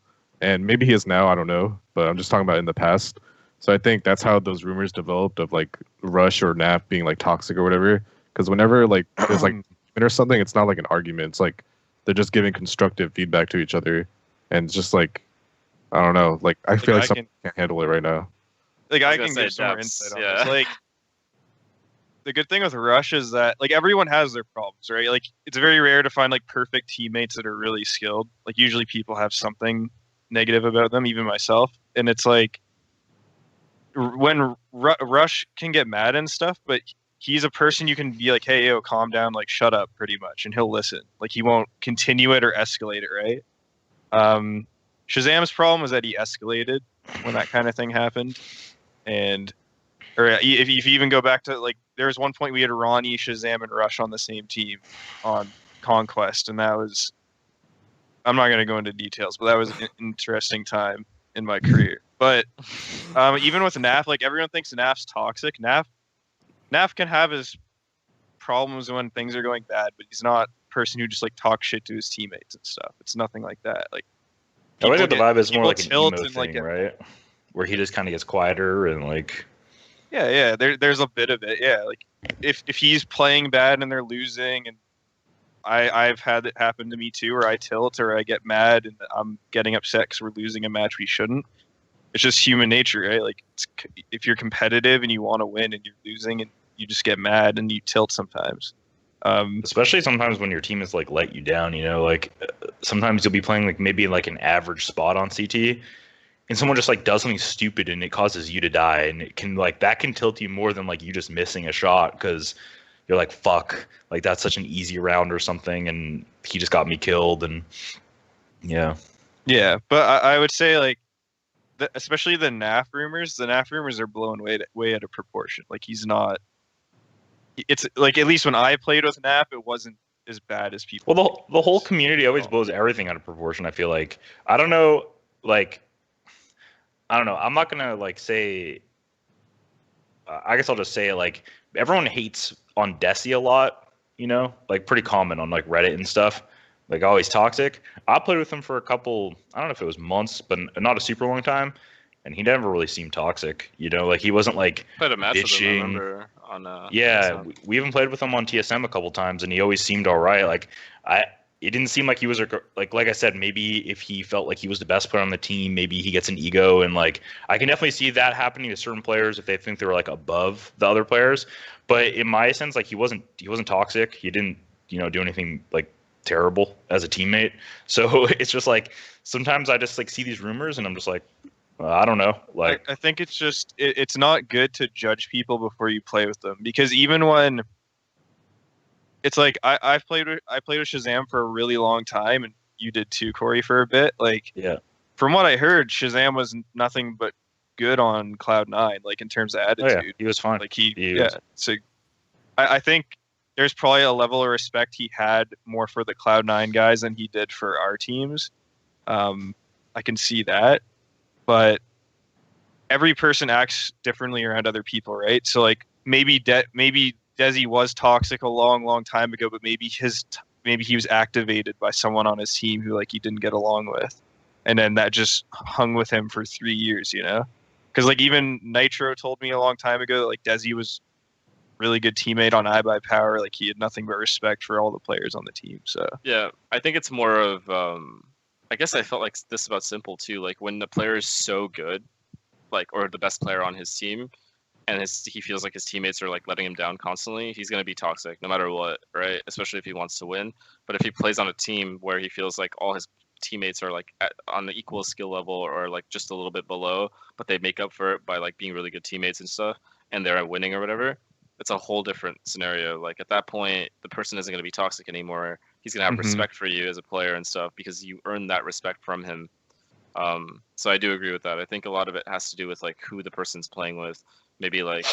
and maybe he is now. I don't know, but I'm just talking about in the past. So I think that's how those rumors developed of like Rush or Nap being like toxic or whatever. Because whenever like there's like or something, it's not like an argument. It's like they're just giving constructive feedback to each other, and it's just like I don't know. Like I feel like someone can't handle it right now. Like I I was can gonna give say some more daps, insight on yeah. this. Like the good thing with Rush is that like everyone has their problems, right? Like it's very rare to find like perfect teammates that are really skilled. Like usually people have something negative about them, even myself. And it's like when Rush can get mad and stuff, but he's a person you can be like, hey, yo, calm down, like shut up, pretty much, and he'll listen. Like he won't continue it or escalate it, right? Shazam's problem was that he escalated when that kind of thing happened, and or if you even go back to like there was one point we had Ronnie, Shazam, and Rush on the same team on Conquest, and that was I'm not going to go into details, but that was an interesting time in my career. But even with Naf, like everyone thinks Naf's toxic. Naf can have his problems when things are going bad, but he's not a person who just like talks shit to his teammates and stuff. It's nothing like that. Like I like that the vibe is more like an tilt emo and, thing, like, right? Where he just kind of gets quieter and like. Yeah. There's a bit of it. Yeah, like if he's playing bad and they're losing, and I've had it happen to me too, where I tilt or I get mad and I'm getting upset because we're losing a match we shouldn't. It's just human nature, right? Like if you're competitive and you want to win and you're losing and you just get mad and you tilt sometimes. Especially sometimes when your team is like let you down, you know, like sometimes you'll be playing like maybe like an average spot on CT and someone just like does something stupid and it causes you to die, and it can like that can tilt you more than like you just missing a shot because you're like, fuck, like that's such an easy round or something and he just got me killed. And yeah, but I would say like especially the NAF rumors are blown way out of proportion. Like he's not, it's like at least when I played with NAF it wasn't as bad as people. Well, the whole community always blows everything out of proportion. I feel like I don't know. I'm not gonna like say. I guess I'll just say it. Like everyone hates on Desi a lot. You know, like pretty common on like Reddit and stuff. Like always toxic. I played with him for a couple. I don't know if it was months, but not a super long time. And he never really seemed toxic. You know, like he wasn't like Played a match with him, I bitching. remember on Yeah, TSM. we even played with him on TSM a couple times, and he always seemed all right. Like it didn't seem like he was like I said, maybe if he felt like he was the best player on the team, maybe he gets an ego, and like I can definitely see that happening to certain players if they think they're like above the other players. But in my sense, like he wasn't toxic. He didn't do anything like terrible as a teammate. So it's just like sometimes I just like see these rumors and I'm just like, I don't know. Like I think it's just it's not good to judge people before you play with them, because even when it's like I played with Shazam for a really long time, and you did too, Corey, for a bit. Like yeah, from what I heard, Shazam was nothing but good on Cloud9, like in terms of attitude. oh, yeah, he was fine. Like he was. So I think there's probably a level of respect he had more for the Cloud9 guys than he did for our teams. I can see that, but every person acts differently around other people, right? So like maybe Desi was toxic a long time ago, but maybe he was activated by someone on his team who like he didn't get along with, and then that just hung with him for 3 years, you know? Because like even Nitro told me a long time ago that like Desi was really good teammate on iBuyPower. Like he had nothing but respect for all the players on the team. So Yeah, I think it's more of I guess I felt like this about Simple too. Like when the player is so good, like or the best player on his team, and he feels like his teammates are like letting him down constantly, he's gonna be toxic no matter what, right? Especially if he wants to win. But if he plays on a team where he feels like all his teammates are like on the equal skill level or like just a little bit below, but they make up for it by like being really good teammates and stuff, and they're winning or whatever, it's a whole different scenario. Like at that point, the person isn't going to be toxic anymore. He's going to have respect for you as a player and stuff because you earned that respect from him. So I do agree with that. I think a lot of it has to do with like who the person's playing with. Maybe like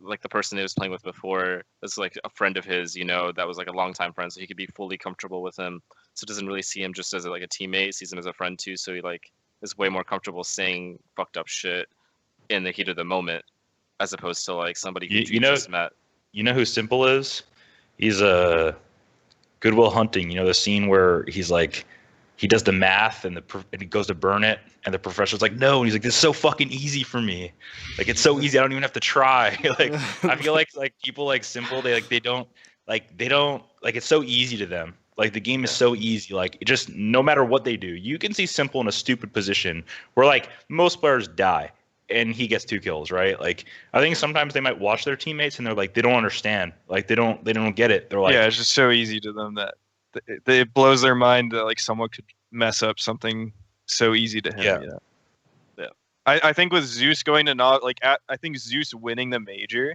like the person he was playing with before is like a friend of his, you know, that was like a longtime friend, so he could be fully comfortable with him. So doesn't really see him just as like a teammate, sees him as a friend too. So he like is way more comfortable saying fucked up shit in the heat of the moment, as opposed to like somebody who you just met. You know who Simple is? He's a Goodwill Hunting. You know the scene where he's like, he does the math and he goes to burn it, and the professor's like, no, and he's like, this is so fucking easy for me. Like it's so easy, I don't even have to try. Like I feel like people like Simple, they don't it's so easy to them. Like the game is so easy. Like it just no matter what they do, you can see Simple in a stupid position where like most players die, and he gets 2 kills, right? Like I think sometimes they might watch their teammates and they're like, they don't understand. Like they don't get it. They're like, yeah, it's just so easy to them that it blows their mind that like someone could mess up something so easy to him. Yeah. I think with Zeus going to Navi, I think Zeus winning the major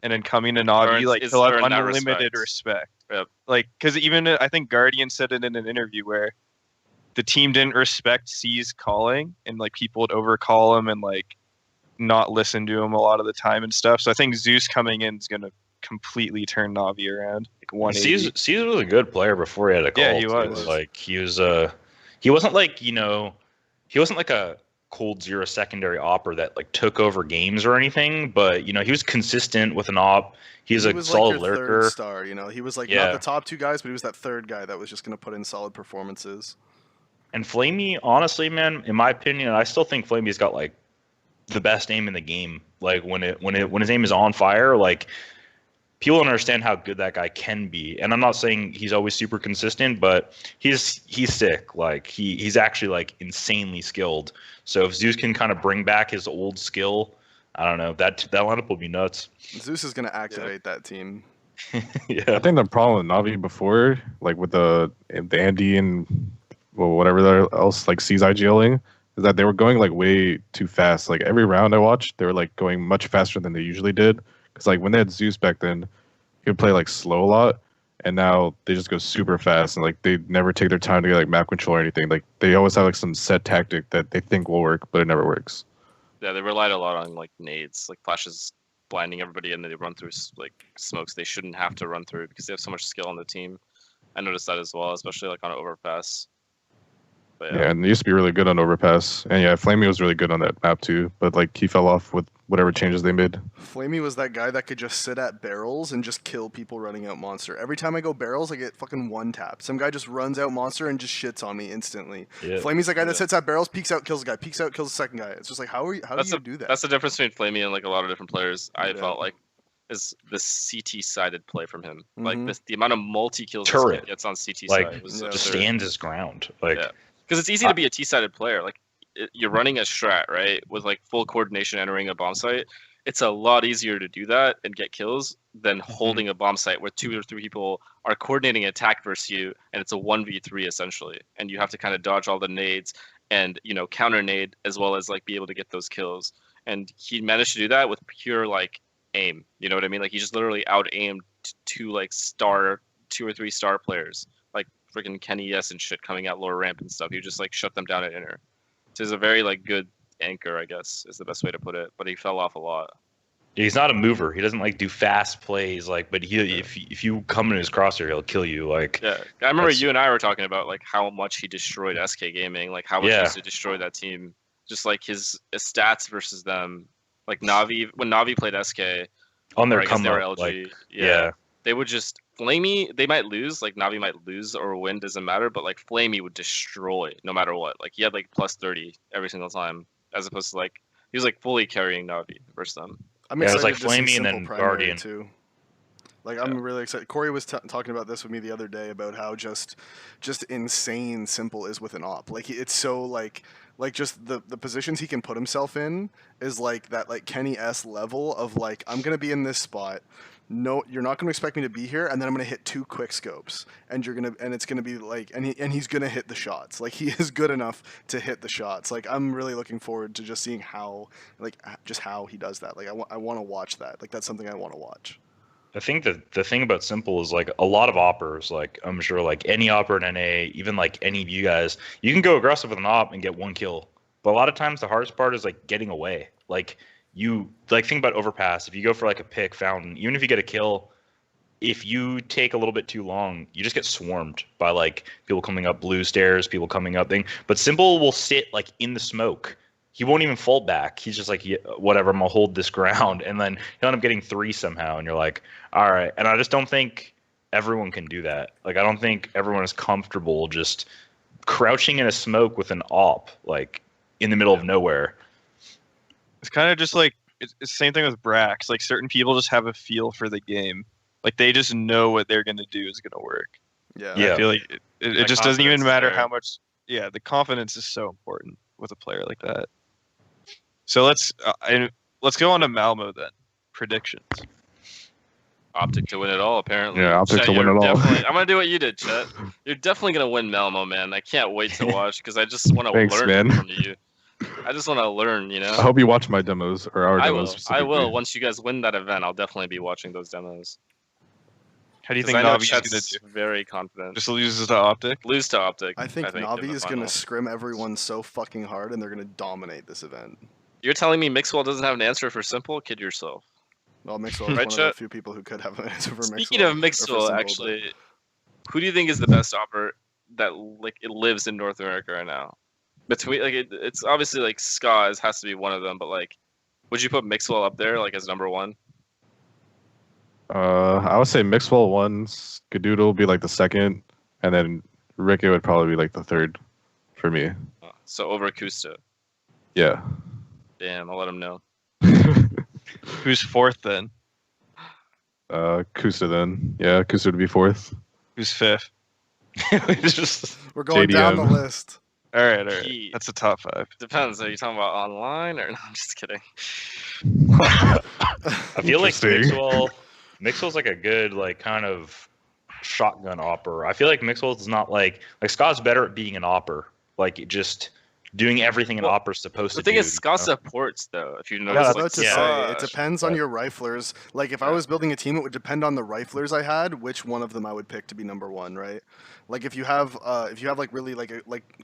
and then coming to Navi, like he'll have unlimited respect. Yep. Like because even I think Guardian said it in an interview where the team didn't respect C's calling, and like people would overcall him and like not listen to him a lot of the time and stuff. So I think Zeus coming in is gonna completely turn Navi around. Like 180. C's was a good player before he had a call. Yeah, he was. Like he wasn't like, you know, he wasn't like a coldzera secondary opper that like took over games or anything, but you know, he was consistent with an op. He was a solid like your lurker. third star, you know. He was like not the top 2 guys, but he was that third guy that was just going to put in solid performances. And Flamey, honestly, man, in my opinion, I still think Flamey's got like the best aim in the game. Like when his aim is on fire, like people don't understand how good that guy can be. And I'm not saying he's always super consistent, but he's sick. Like he's actually like insanely skilled. So if Zeus can kind of bring back his old skill, I don't know, that lineup will be nuts. Zeus is going to activate that team. Yeah, I think the problem with Navi before, like with the Andy and whatever else like sees IGLing, is that they were going like way too fast. Like every round I watched, they were like going much faster than they usually did. Because like when they had Zeus back then, he would play like slow a lot, and now they just go super fast, and like they never take their time to get like map control or anything. Like they always have like some set tactic that they think will work, but it never works. Yeah, they relied a lot on like nades, like flashes blinding everybody, and then they run through like smokes they shouldn't have to run through because they have so much skill on the team. I noticed that as well, especially like on overpass. But, yeah, and they used to be really good on overpass, and yeah, Flamey was really good on that map too. But like he fell off with whatever changes they made. Flamey was that guy that could just sit at barrels and just kill people running out monster. Every time I go barrels, I get fucking 1-tap. Some guy just runs out monster and just shits on me instantly. Yeah. Flamey's that guy that sits at barrels, peeks out, kills a guy, peeks out, kills the second guy. It's just like, how do you do that? That's the difference between Flamey and like a lot of different players. I felt like is the CT-sided play from him. Like the amount of multi-kills he gets on CT side was just stands his ground. Like. Yeah. Because it's easy to be a T-sided player. Like you're running a strat, right, with like full coordination entering a bomb site. It's a lot easier to do that and get kills than holding a bomb site where 2 or 3 people are coordinating an attack versus you, and it's a 1v3 essentially, and you have to kind of dodge all the nades and counter nade as well as like be able to get those kills. And he managed to do that with pure like aim. You know what I mean? Like he just literally out aimed 2 like 2 or 3 star players. Freaking Kenny S and shit coming out lower ramp and stuff. He just like shut them down at inner. So he's a very like good anchor, I guess, is the best way to put it. But he fell off a lot. Yeah, he's not a mover. He doesn't like do fast plays. Like, but if you come in his crosshair, he'll kill you. Like, yeah, I remember you and I were talking about like how much he destroyed SK Gaming, like how much he used to destroy that team just like his stats versus them. Like Navi, when Navi played SK, On their or I guess come they were up, LG, like yeah, they would just Flamey. They might lose, like Navi might lose or win, doesn't matter. But like Flamey would destroy no matter what. Like he had like plus 30 every single time, as opposed to like he was like fully carrying Navi versus them. I'm Yeah, it was excited like to see Flamey and Simple then Primary Guardian. too. Like I'm really excited. Corey was talking about this with me the other day about how just insane Simple is with an op. Like it's so like just the positions he can put himself in is like that like Kenny S level of like I'm gonna be in this spot. No, you're not gonna expect me to be here, and then I'm gonna hit 2 quick scopes, and it's gonna be like and he's gonna hit the shots. Like he is good enough to hit the shots. Like I'm really looking forward to just seeing how like just how he does that. Like I want to watch that. Like that's something I want to watch. I think that the thing about Simple is like a lot of oppers, like I'm sure like any opper in NA, even like any of you guys, you can go aggressive with an op and get 1 kill. But a lot of times the hardest part is like getting away. Like you like think about overpass. If you go for like a pick fountain, even if you get a kill, if you take a little bit too long, you just get swarmed by like people coming up blue stairs, people coming up thing. But Simple will sit like in the smoke. He won't even fall back. He's just like, yeah, whatever, I'm gonna hold this ground, and then he'll end up getting 3 somehow, and you're like, all right. And I just don't think everyone can do that. Like, I don't think everyone is comfortable just crouching in a smoke with an op, like in the middle of nowhere. It's kind of just like it's the same thing with Brax. Like certain people just have a feel for the game. Like they just know what they're gonna do is gonna work. Yeah. Yeah. I feel like it That just doesn't even confidence is matter there. how much. Yeah, the confidence is so important with a player like that. So let's go on to Malmo then. Predictions. Optic to win it all, apparently. Yeah, Optic Chet, to win you're it all. definitely- I'm gonna do what you did, Chet. You're definitely gonna win Malmo, man. I can't wait to watch because I just want to Thanks, learn man. from you. I just want to learn, you know. I hope you watch my demos or our I demos. will. I specifically. will. Once you guys win that event, I'll definitely be watching those demos. How do you 'Cause think I know Navi's gonna Chet's do? very confident. Just loses to Optic? Lose to Optic. I think in Navi the is going to final. scrim everyone so fucking hard, and they're going to dominate this event. You're telling me Mixwell doesn't have an answer for Simple? Kid yourself. Well, Mixwell is Right, one of the Chet? few people who could have an answer for Mixwell. Speaking of or for Mixwell, Simple, but- actually, who do you think is the best opper that like it lives in North America right now? Between like it's obviously like Skaz has to be one of them, but like, would you put Mixwell up there like as number 1? I would say Mixwell 1, Skadoodle will be like the 2nd, and then Ricky would probably be like the 3rd for me. So over Kusta. Yeah. Damn, I'll let him know. Who's 4th then? Kusa then. Yeah, Kusa would be 4th. Who's 5th? It's just We're going down the JDM. list. All right. He- That's the top 5. Depends. Are you talking about online or no? I'm just kidding. I feel like Interesting. Mixwell's like a good like kind of shotgun opper. I feel like Mixwell's not like Scott's better at being an opper, like just doing everything an Well, opper's supposed The to thing do. is, Scott you know? supports though. If you I notice, was like, about to yeah. say, it depends on but- your riflers. Like, if I Yeah. was building a team, it would depend on the riflers I had, which one of them I would pick to be number 1, right? Like, if you have like really like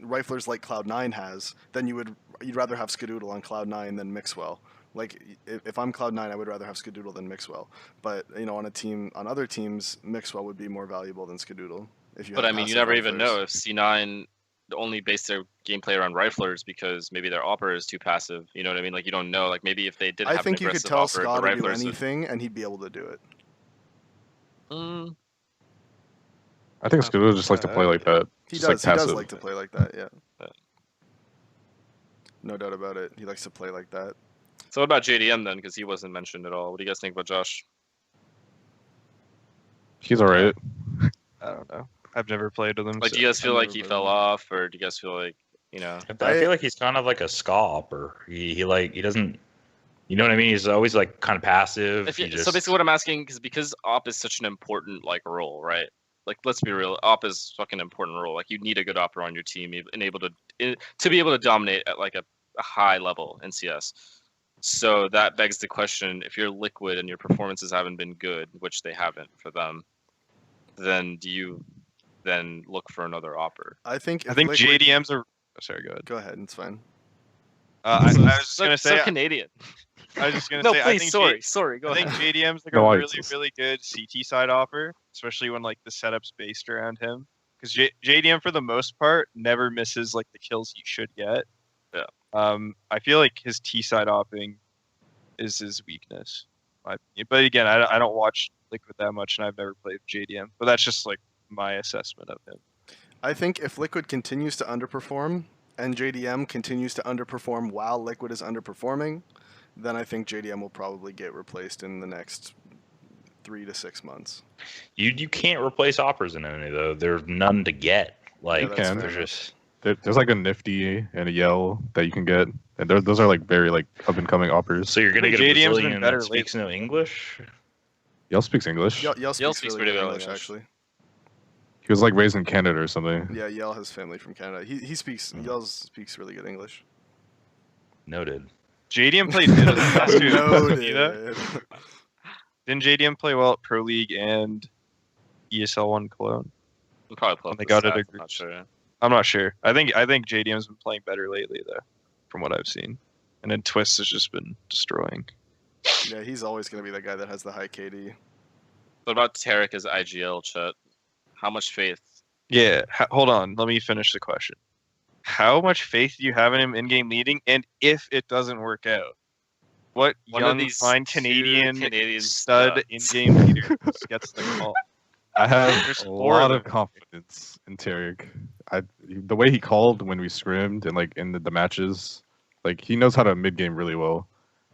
riflers like Cloud9 has, then you'd rather have Skadoodle on Cloud9 than Mixwell. Like, if I'm Cloud9, I would rather have Skadoodle than Mixwell. But on other teams, Mixwell would be more valuable than Skadoodle. If you but have I mean, you passive never even riflers. know if C9 only base their gameplay around riflers because maybe their opper is too passive. You know what I mean? Like you don't know. Like maybe if they did I have think an you could aggressive tell opper, Scott the to do riflers would- anything, and he'd be able to do it. I think Skadoodle just likes to play like that. He Just does. like He does passive. like to play like that. Yeah. Yeah. No doubt about it. He likes to play like that. So what about JDM then? Because he wasn't mentioned at all. What do you guys think about Josh? He's alright. I don't know. I've never played with him. Like, so- do you guys feel I've like never he been fell in. off, or do you guys feel like I feel like he's kind of like a ska opper. He doesn't, you know what I mean? He's always like kind of passive. If you, He just, so basically, what I'm asking because op is such an important like role, right? Like, let's be real, op is fucking important role. Like, you need a good opper on your team and able to be able to dominate at like a high level in CS. So that begs the question: if you're liquid and your performances haven't been good, which they haven't for them, then do you then look for another opper? I think. I if think Liquid- JDM's are. Oh, sorry, go ahead. Go ahead. It's fine. I was just gonna say. so Canadian. I was just gonna No, say. please, sorry. Go I think ahead. JDM's like No, a I really, just- really good CT side offer, especially when like the setup's based around him. Because JDM for the most part never misses like the kills he should get. Yeah. I feel like his T-side opping is his weakness. But again, I don't watch Liquid that much, and I've never played JDM. But that's just like my assessment of him. I think if Liquid continues to underperform and JDM continues to underperform while Liquid is underperforming, then I think JDM will probably get replaced in the next 3 to 6 months. You can't replace awpers in any though. There's none to get. Like Yeah, that's can. fair they're enough. just There's like a Nifty and a Yell that you can get, and those are like very like up and coming offers. so you're gonna think get a JDM's been Brazilian better that speaks no English. Yell speaks English. Yell speaks speaks really pretty good well English, English. actually. He was like raised in Canada or something. Yeah, Yell has family from Canada. He speaks Yell speaks really good English. Noted. JDM played good in the past two. Noted. Didn't JDM play well at Pro League and ESL One Cologne? We'll probably pull When up they the got it stats, a I'm group. not sure. I'm not sure. I think JDM's been playing better lately though, from what I've seen. And then Twist has just been destroying. Yeah, he's always going to be that guy that has the high KD. What about Tarik as IGL, Chet? How much faith? Yeah, hold on. Let me finish the question. How much faith do you have in him in-game leading? And if it doesn't work out, what One of young, these fine two Canadian Canadian stud studs. in-game leader gets the call? I have There's a four lot of of confidence in Tarik. The way he called when we scrimmed and like in the matches, like he knows how to mid game really well.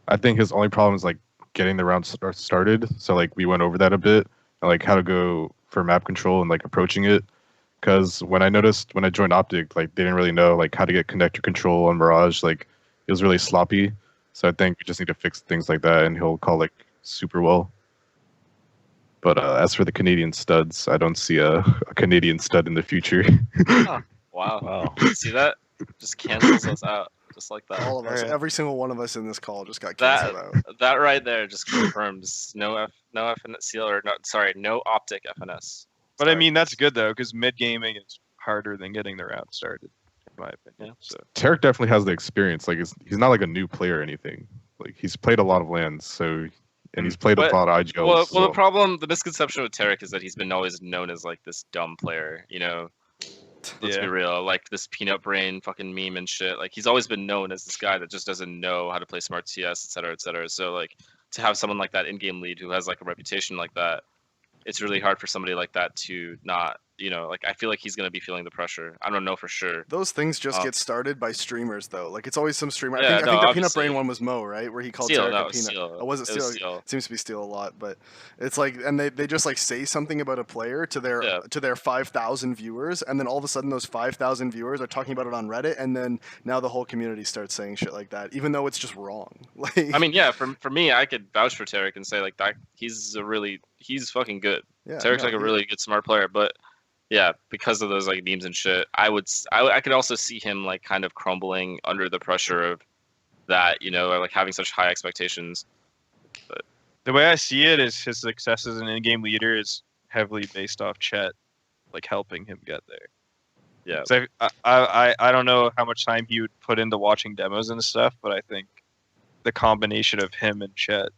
I think his only problem is like getting the round started. So like we went over that a bit and like how to go for map control and like approaching it. Because when I joined Optic, like they didn't really know like how to get connector control on Mirage. Like it was really sloppy. So I think we just need to fix things like that, and he'll call like super well. But as for the Canadian studs, I don't see a Canadian stud in the future. Wow. Wow. See that? Just cancels us out. Just like that. All of us, Alright. every single one of us in this call just got canceled out. That right there just confirms no FNCL or no, sorry, no Optic FNS. But I Sorry. mean, that's good though, because mid-gaming is harder than getting the round started, in my opinion. So Tarik definitely has the experience. Like he's not like a new player or anything. Like he's played a lot of lands, so and he's played But- a lot of IGLs. Well, the misconception with Tarik is that he's been always known as like this dumb player, you know. Let's be yeah, real, like this peanut brain fucking meme and shit. Like he's always been known as this guy that just doesn't know how to play smart CS, et cetera, et cetera. So like to have someone like that in-game lead who has like a reputation like that, it's really hard for somebody like that to not, you know, like I feel like he's gonna be feeling the pressure. I don't know for sure. Those things just Oh. get started by streamers, though. Like it's always some streamer. Yeah, I think no, the peanut obviously. brain one was Mo, right? Where he called Seal, Tarik no, a it was peanut. Seal. Oh, was it It was Steel? Seal. Seems to be Steel a lot, but it's like, and they just like say something about a player to their 5,000 viewers, and then all of a sudden those 5,000 viewers are talking about it on Reddit, and then now the whole community starts saying shit like that, even though it's just wrong. Like, I mean, yeah, for me, I could vouch for Tarik and say like that he's fucking good. yeah, Tarik's no, like a he- really good smart player, but yeah, because of those like memes and shit, I could also see him like kind of crumbling under the pressure of that, you know, or, like having such high expectations. the way I see it is his success as an in-game leader is heavily based off Chet, like helping him get there. Yeah, So I don't know how much time he would put into watching demos and stuff, but I think the combination of him and Chet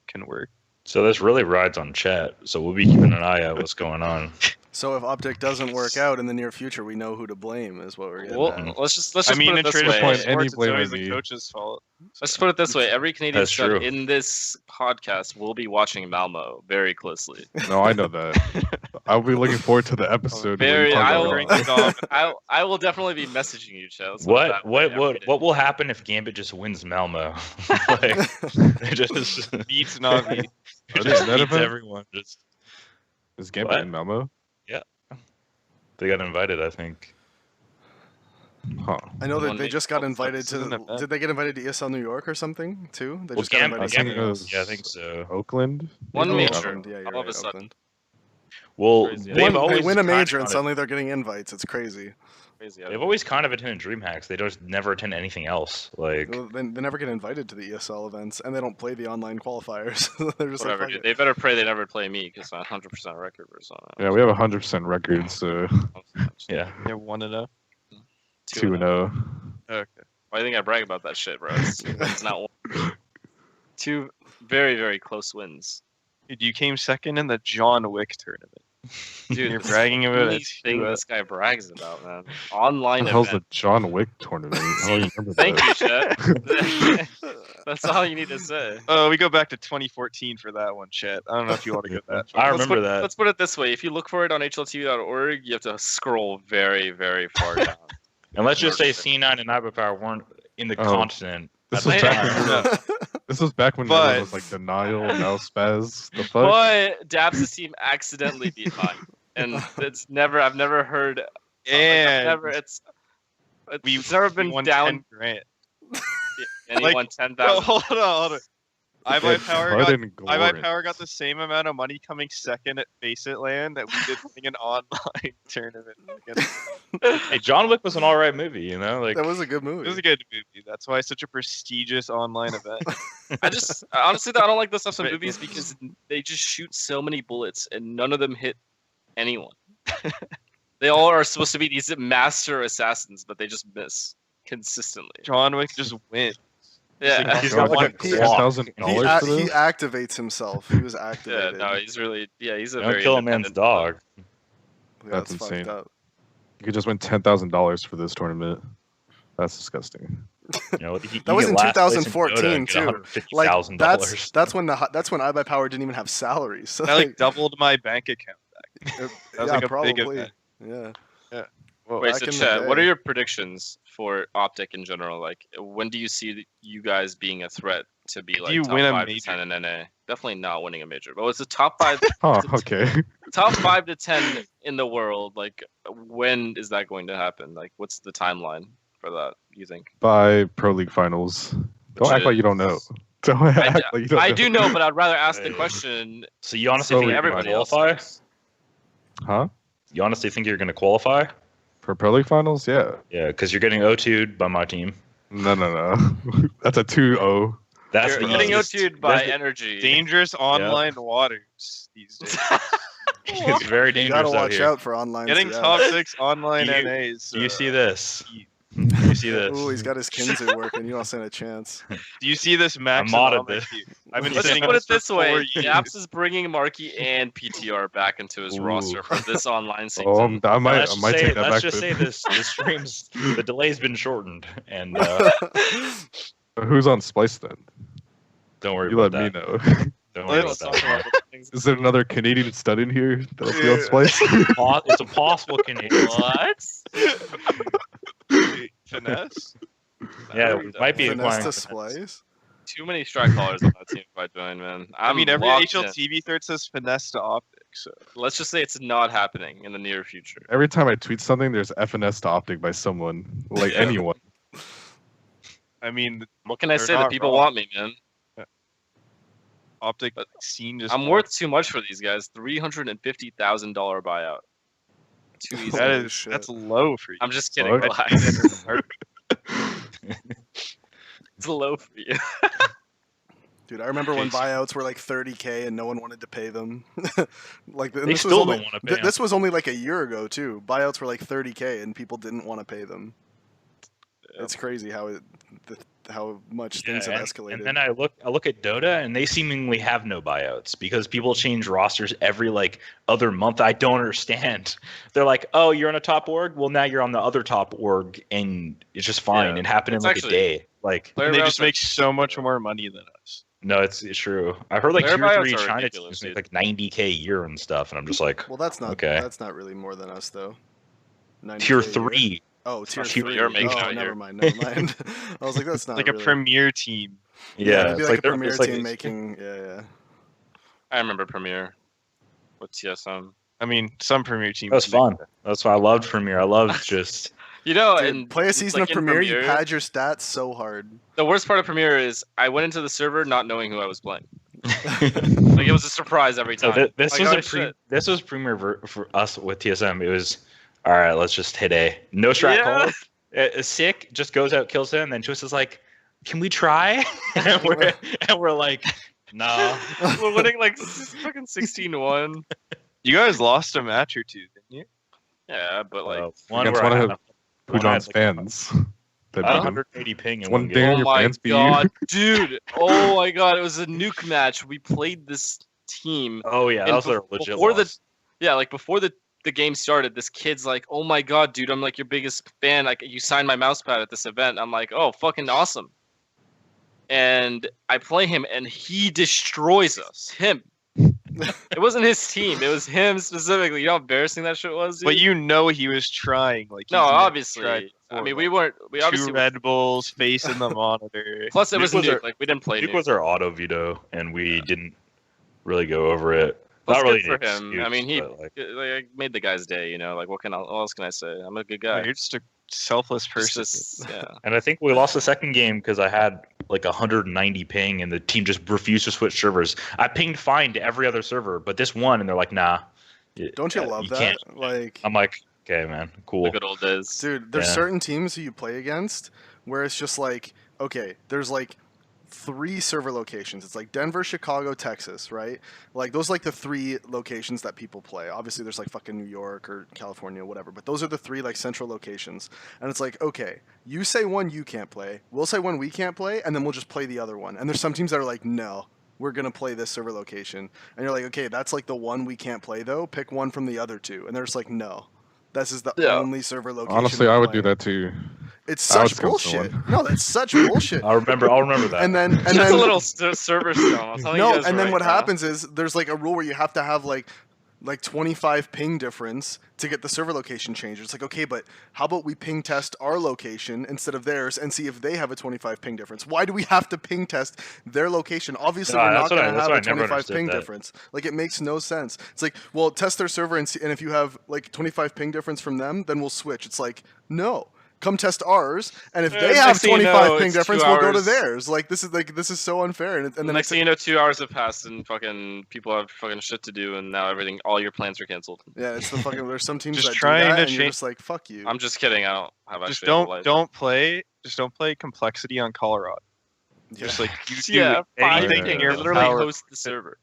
can work. So this really rides on Chet. So we'll be keeping an eye out what's going on. So if Optic doesn't work out in the near future, we know who to blame, is what we're getting well, at. let's just I mean, put in it this traditional way. point, sports, any it's blame always on the me. coach's fault. Let's put it this way: every Canadian That's stud true. in this podcast will be watching Malmo very closely. No, I know that. I'll be looking forward to the episode. where Very, you talk I about will, Drink Malmo. it off. I will definitely be messaging you, Chet. Let's put it What that way every day. what will happen if Gambit just wins Malmo? Like they just Beats Navi. Are they just ahead of beats him? everyone. Just Is Gambit What? in Malmo? they got invited, I think. Huh. I know that One they day. just got Oh, invited this isn't to. a bet. Did they get invited to ESL New York or something too? They Well, just got Gambit, invited. I think something it else. was yeah, I think so. Oakland. One Oh, major. Oakland, yeah, you're all of right, a sudden. Oakland. Well, Crazy. they've They always win a kind of major and done it. suddenly they're getting invites. It's crazy. Crazy. They've always kind of attended DreamHacks. They just never attend anything else. Like Well, they never get invited to the ESL events, and they don't play the online qualifiers. They're just Whatever, like, dude. fuck They better pray they never play me because I'm 100% record or something. Yeah, we have 100% record, so yeah. Yeah, 1-0. 2-0. Okay. Why do you think I brag about that shit, bro? It's not one. Two very, very close wins. Dude, you came second in the John Wick tournament. Dude, You're this bragging is the about only it. thing this guy brags about, man. Online What the hell's the event. John Wick tournament? I don't remember Thank you, that. Chet. That's all you need to say. Oh, we go back to 2014 for that one, Chet. I don't know if you want to get that. I Let's remember put, that. Let's put it this way: if you look for it on hltv.org, you have to scroll very, very far down. And let's just say C9 and ImAPet weren't in the Oh. continent. This at was the back time. when this was back when But- everyone was like denial, now spaz. The fuck? But Daps' team accidentally beat mine, and I've never heard. And It's never been won down. 10 grand. And he like- won No, 10,000. hold on. It's iMyPower got the same amount of money coming second at Face It Land that we did winning an online tournament. Hey, John Wick was an alright movie, you know? Like That was a good It movie. was a good movie. That's why it's such a prestigious online event. Honestly, I don't like those types of movies because they just shoot so many bullets and none of them hit anyone. They all are supposed to be these master assassins, but they just miss consistently. John Wick just wins. Yeah, he's got like a He- $10,000 for he this. activates himself. He was yeah. activated. No, he's really he's a don't very kill a man's independent- dog. Yeah, That's it's insane. fucked up. You could just win $10,000 for this tournament. That's disgusting. You know, That was in get last place in 2014 Dota and get too. Like $150,000. that's when iMyPower didn't even have salaries. So I like doubled my bank account back. it- That was yeah, like a probably. big event. Yeah. Whoa. Wait, back so in the Chet, what day. are your predictions for Optic in general? Like, when do you see you guys being a threat to be like you top win a 5 to major? 10 in NA? Definitely not winning a major, but what's the top 5 Oh, okay. top 5 to 10 in the world? Like, when is that going to happen? Like, what's the timeline for that? You think? By Pro League Finals. Don't act like you don't know. Don't act like you don't I know. do know, but I'd rather ask the Hey. question. So you honestly Considering think you're everybody going to else qualify? does. Huh? You honestly think you're going to qualify? For Pro League Finals? Yeah. Yeah, because you're getting O2'd by my team. No. That's a 2-0. That's You're the getting easiest. OT'd by That's the- energy. Dangerous online waters these days. It's very You dangerous gotta out watch here. out for online. Getting CS. top 6 online Do you- NAs. Do you see this? Do you see this? Ooh, he's got his Kinzu working. You don't stand a chance. Do you see this max? modded on my this. queue? I've been Let's just sitting put on it for this way: 4 years. Daps is bringing Marky and PTR back into his Ooh. roster for this online season. Oh, I might let's take that let's back. just say then. this stream's the delay's been shortened, and Who's on Splice then? don't worry You let about me that. know. Don't worry Let's about Talk that. about those things. Is there another Canadian stud in here that'll be on Yeah. Splice? It's a possible Canadian. What? Finesse. Yeah, we might be Finesse acquiring to Finesse. splice. Too many strike callers on that team if I join, man. I mean, every locked in. HLTV third says finesse to Optic. So Let's just say it's not happening in the near future. Every time I tweet something, there's FNS to Optic by someone, like Yeah. anyone. I mean, What can I They're say? The not people wrong. want me, man. Optic But scene just. I'm worth too much for these guys. $350,000 buyout. Too easy. That Holy is shit. that's low for you. I'm just kidding. Fuck. Relax. It's low for you. Dude, I remember when Jason. buyouts were like 30K and no one wanted to pay them. Like They this was still only, don't want to pay. 'em. this was only like a year ago too. Buyouts were like 30K and people didn't want to pay them. It's crazy how much things have escalated. And then I look at Dota, and they seemingly have no buyouts because people change rosters every like other month. I don't understand. They're like, oh, you're on a top org. Well, now you're on the other top org, and it's just fine. Yeah. It happened in It's like actually- a day. Like, Player And they buyouts just are- make so much more money than us. no, it's true. I've heard like Player tier buyouts 3 are China ridiculous, teams make dude. like 90K a year and stuff, and I'm just like, Well, that's not Okay. That's not really more than us though. 90K tier a year. 3. Oh, tier not cheap. 3. You're making oh, out never here. mind. Never mind. I was like, that's not Like a really. premier team. Yeah, it'd be it's like a they're- premier it's like- team making. Yeah. I remember Premier with TSM. I mean, some premier teams. That was make fun. That's why I loved Premier. I loved just You know, Dude, and play a season like of in Premier, you pad your stats so hard. The worst part of Premier is I went into the server not knowing who I was playing. Like it was a surprise every So time. this Like, was oh, a shit. this was Premier for us with TSM. It was all right. Let's just hit A. No strat Yeah. call. Sick just goes out, kills him, and then Twist is like, "Can we try?" and we're like, "No." We're winning like fucking 16-1. You guys lost a match or two, didn't you? Yeah, but like one Against where one I of had Pujon's like, fans. That beat him. 180 ping in One one thing- game. Damn, oh your my fans beat you. god, dude! Oh my god, it was a nuke match. We played this team Oh yeah, that And was a legit before the- loss. Yeah, like before the game started, this kid's like, "Oh my god, dude, I'm like your biggest fan. Like you signed my mouse pad at this event." I'm like, "Oh, fucking awesome." And I play him, and he destroys us. Him. It wasn't his team. It was him specifically. You know how embarrassing that shit was, dude? But you know he was trying. Like No, he's never tried obviously. I before, mean, like, we weren't. We obviously. two Red Bulls, face in the monitor. Plus, it was Nuke was Nuke. our- Like we didn't play Nuke Nuke. was our auto veto, and we didn't really go over it. That's Not really good for an him. I excuse, mean, he but, like made the guy's day. You know, like what else can I say? I'm a good No, guy. you're just a selfless Just person. this- yeah. And I think we lost the second game because I had like 190 ping, and the team just refused to switch servers. I pinged fine to every other server, but this one, and they're like, "Nah." Don't you love that? can't. Like, I'm like, "Okay, man, The cool." good old days. dude, there's Yeah. certain teams who you play against where it's just like, okay, there's like 3 server locations. It's like Denver, Chicago, Texas, right? Like those are like the 3 locations that people play. Obviously there's like fucking New York or California, whatever, but those are the 3 like central locations. And it's like, okay, you say one you can't play, we'll say one we can't play, and then we'll just play the other one. And there's some teams that are like, no, we're gonna play this server location. And you're like, okay, that's like the one we can't play though. Pick one from the other 2. And they're just like, no. This is the Yeah. only server location. Honestly, we're I would do playing." that too. It's I would such come to bullshit. one. No, that's such bullshit. I'll remember that. And then Just a little server scum. I'm telling you no, guys and then right what now. happens is there's like a rule where you have to have like 25 ping difference to get the server location changed. It's like, okay, but how about we ping test our location instead of theirs and see if they have a 25 ping difference? Why do we have to ping test their location? Obviously, No, we're that's not what I- going to that's have what a I never 25 understood ping that. difference. Like, it makes no sense. It's like, well, test their server and see, and if you have like 25 ping difference from them, then we'll switch. It's like, no. Come test ours, and if they Next have thing you 25 know, ping it's difference, 2 we'll go to hours. theirs. Like this is so unfair. And And then next thing you know, 2 hours have passed, and fucking people have fucking shit to do, and now all your plans are canceled. yeah, it's the fucking. There's some teams Just that do trying that, to and you're change- just like, fuck you. I'm just kidding. I don't have Just actually. have a life. don't play complexity on Colorado. Just like you do Yeah, fine. anything Yeah. in They your literally power. host the server.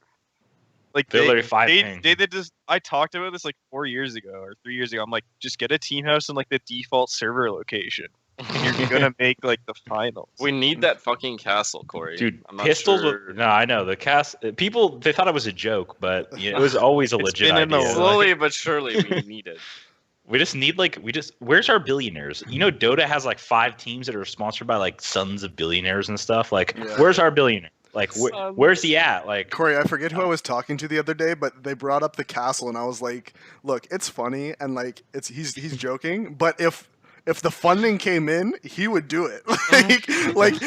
Like They're literally 5 ping. they just I talked about this like 4 years ago or 3 years ago. I'm like, just get a team house in like the default server location. And you're gonna make like the finals. We need that fucking castle, Corey. Dude, I'm not pistols. sure. No, I know the cast. People they thought it was a joke, but it was always a It's legit been in the idea. works. Slowly but surely, we need it. We just need where's our billionaires? You know, Dota has like 5 teams that are sponsored by like sons of billionaires and stuff. Like, Yeah. where's our billionaire? Like, Sons. where's he at? Like, Corey, I forget who I was talking to the other day, but they brought up the castle, and I was like, "Look, it's funny, and like, he's joking, but if the funding came in, he would do it.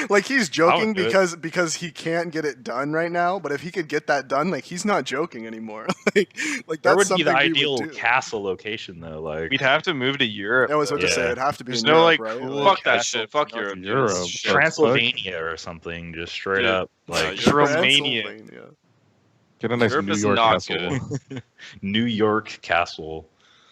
like he's joking do it. because he can't get it done right now. But if he could get that done, like he's not joking anymore. like where that's would be something the we ideal would do. castle location though? Like, We'd have to move to Europe. I was about to say Yeah. it'd have to be There's in no, Europe, like, right? cool- Fuck that castle shit. Fuck to Europe. Europe. Dude. Shit. Transylvania or something, just straight Dude. up. Like, Yeah, Romania. Transylvania. Get a nice Europe New is York not castle. New York castle.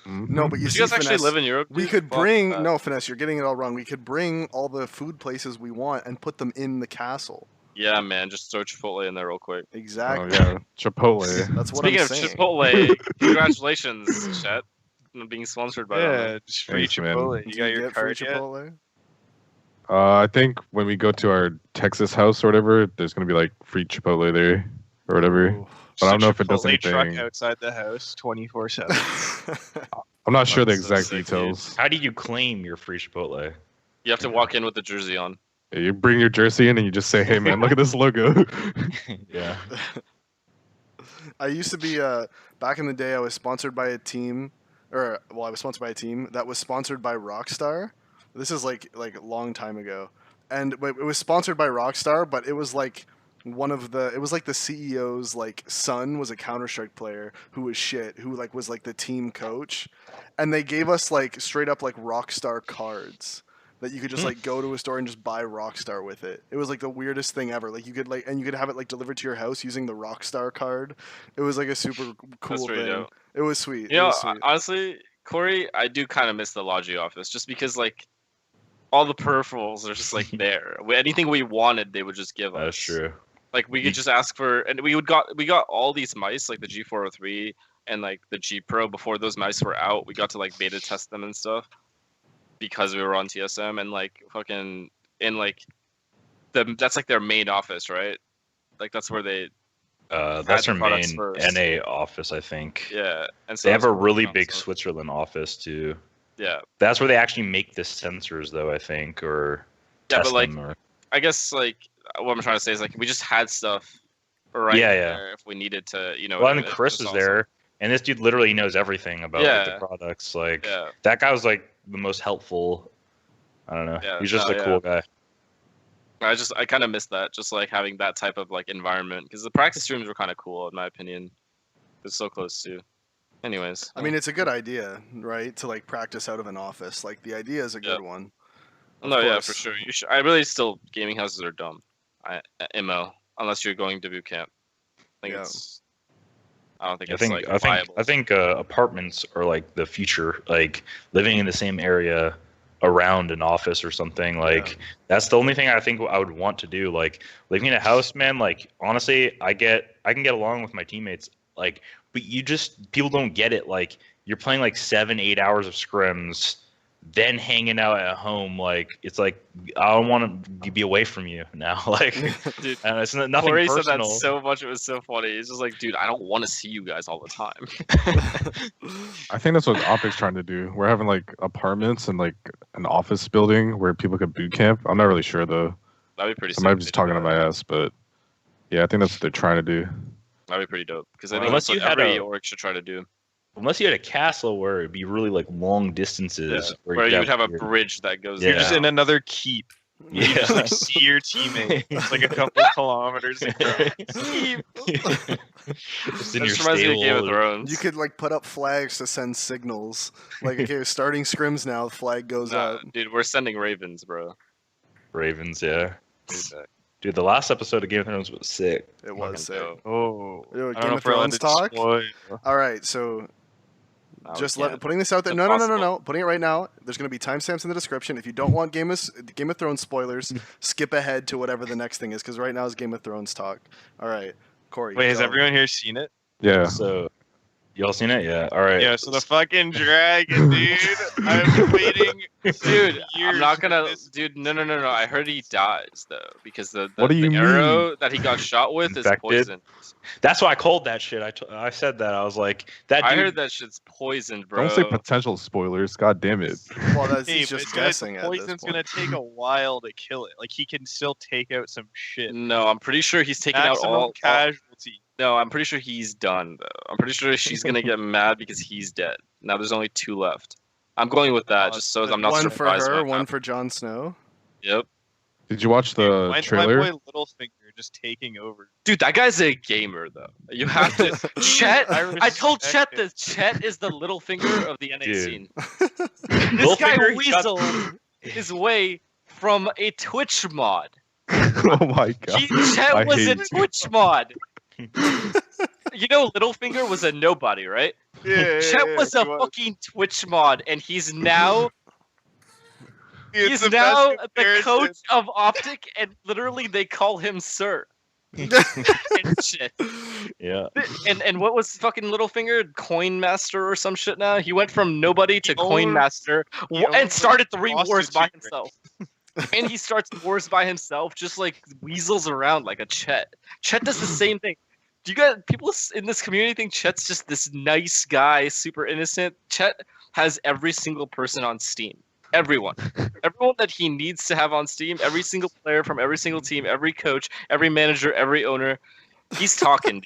Mhm. No, but you Do see, you guys actually Finesse, live in Europe? we dude? could Fuck bring that. no Finesse. You're getting it all wrong. We could bring all the food places we want and put them in the castle. Yeah, man. Just throw Chipotle in there real quick. Oh Exactly. yeah, Chipotle. That's what Speaking I'm of saying. Chipotle, congratulations, Chet, on being sponsored by them. Yeah, just free Thanks, man. Chipotle. Do You got your get free card yet? Chipotle? I think when we go to our Texas house or whatever, there's gonna be like free Chipotle there or whatever. Ooh. But I don't Just a know if it does Chipotle truck anything. outside the house 24/7. I'm not sure the That's so exact sick, dude. details. How do you claim your free Chipotle? You have to walk in with the jersey on. You bring your jersey in and you just say, "Hey man, look at this logo." Yeah. I used to be back in the day. I was sponsored by a team, I was sponsored by a team that was sponsored by Rockstar. This is like a long time ago, and it was sponsored by Rockstar, but it was like it was like the CEO's like son was a Counter-Strike player who was shit, who like was like the team coach, and they gave us like straight up like Rockstar cards that you could just like go to a store and just buy Rockstar with it. It was like the weirdest thing ever. Like you could have it like delivered to your house using the Rockstar card. It was like a super cool That's really thing. dope. It was sweet. You It know, was sweet. honestly, Corey, I do kind of miss the Logi office just because like all the peripherals are just like there. Anything we wanted, they would just give us. That's true. Like we could just ask for, and we got all these mice like the G403 and like the G Pro before those mice were out. We got to like beta test them and stuff because we were on TSM and like fucking in like that's like their main office, right? Like that's where they That's the their products main first. NA office, I think. Yeah, and so They have that's a what we're really working on, big so- Switzerland office too. Yeah, That's where they actually make the sensors, though, I think, or yeah, test but like, them. Or I guess like what I'm trying to say is like we just had stuff right Yeah, yeah. there if we needed to, you know. well, and and it Chris was is awesome. there, and this dude literally knows everything about like, the Yeah. products. Like Yeah, that guy was like the most helpful. I don't know. Yeah, He's just no, a yeah. cool guy. I kind of miss that, just like having that type of like environment because the practice rooms were kind of cool in my opinion. It's so close to. Anyways, I mean, it's a good idea, right? To like practice out of an office. Like the idea is a good one. Of no, yeah, course. for sure. You should. I really still gaming houses are dumb. ML unless you're going to boot camp. I think Yeah. it's. I don't think I it's think like I think viable. I think apartments are like the future. Like living in the same area around an office or something. Like that's the only thing I think I would want to do. Like living in a house, man. Like honestly, I can get along with my teammates. Like, but people don't get it. Like you're playing like 7-8 hours of scrims, then hanging out at home. Like it's like I don't want to be away from you now. Like Dude, and it's nothing Corey said personal. that so much. It was so funny. He's just like, dude, I don't want to see you guys all the time. I think that's what Optic's trying to do. We're having like apartments and like an office building where people could boot camp. I'm not really sure though. That'd be pretty. I sick might if be just they did talking to that. my ass, but yeah, I think that's what they're trying to do. That'd be pretty dope. Because I think Unless that's what you had every a- org should try to do. Unless you had a castle where it'd be really like long distances, Yeah. where Where you would have a your- bridge that goes. Yeah. You're just in another keep. You Yeah. just like see your teammate. It's like a couple kilometers across. Just in That your just reminds me of Game of stable. Thrones. You could like put up flags to send signals. Like, okay, starting scrims now, the flag goes Nah, up. dude, we're sending ravens, bro. Ravens, yeah. Dude, Dude, the last episode of Game of Thrones was sick. It was sick. dope. Oh, Yo, I Game don't know of if we're allowed Thrones to talk? spoil. All right, so Nah, we just can't. putting this out there. It's No, impossible. putting it right now. There's going to be timestamps in the description. If you don't want Game of Thrones spoilers, skip ahead to whatever the next thing is, because right now is Game of Thrones talk. All right, Corey. Wait, has go. everyone here seen it? Yeah. So, y'all seen it? Yeah. All right. Yeah, so the fucking dragon, dude. I've been waiting. Dude, I'm years not for gonna. this. Dude, no. I heard he dies though because the What do you mean? arrow that he got shot with is Infected? poison. That's why I called that shit. I said that. I was like, that dude. I heard that shit's poisoned, bro. Don't say potential spoilers. God damn it. Well, that's Hey, he's but just it's gonna- guessing the at this poison's point. gonna take a while to kill it. Like he can still take out some shit. No, I'm pretty sure he's taking Maximum out all. casualty. No, I'm pretty sure he's done though. I'm pretty sure she's gonna get mad because he's dead. Now there's only 2 left. I'm going with that just so I'm not One for surprised. her, by one that. for Jon Snow. Yep. Did you watch the my trailer? boy Littlefinger just taking over. Dude, that guy's a gamer though. You have to. Chet. I told Chet respect that Chet is the little finger of the NA Dude. scene. This guy Littlefinger, he got- weaseled his way from a Twitch mod. Oh my god. Chet I was a hate you. Twitch mod. You know, Littlefinger was a nobody, right? Yeah, Chet was a he fucking Twitch mod, and he's now It's he's the now best the comparison. coach of Optic, and literally they call him Sir. And shit. Yeah. And what was fucking Littlefinger? Coin Master or some shit now? He went from nobody to He Coin owns- Master he and owns, started like, 3 wars by prostitute ring. himself. And he starts wars by himself, just like weasels around like a Chet. Chet does the same thing. Do you guys, people in this community think Chet's just this nice guy, super innocent? Chet has every single person on Steam. Everyone that he needs to have on Steam, every single player from every single team, every coach, every manager, every owner. He's talking.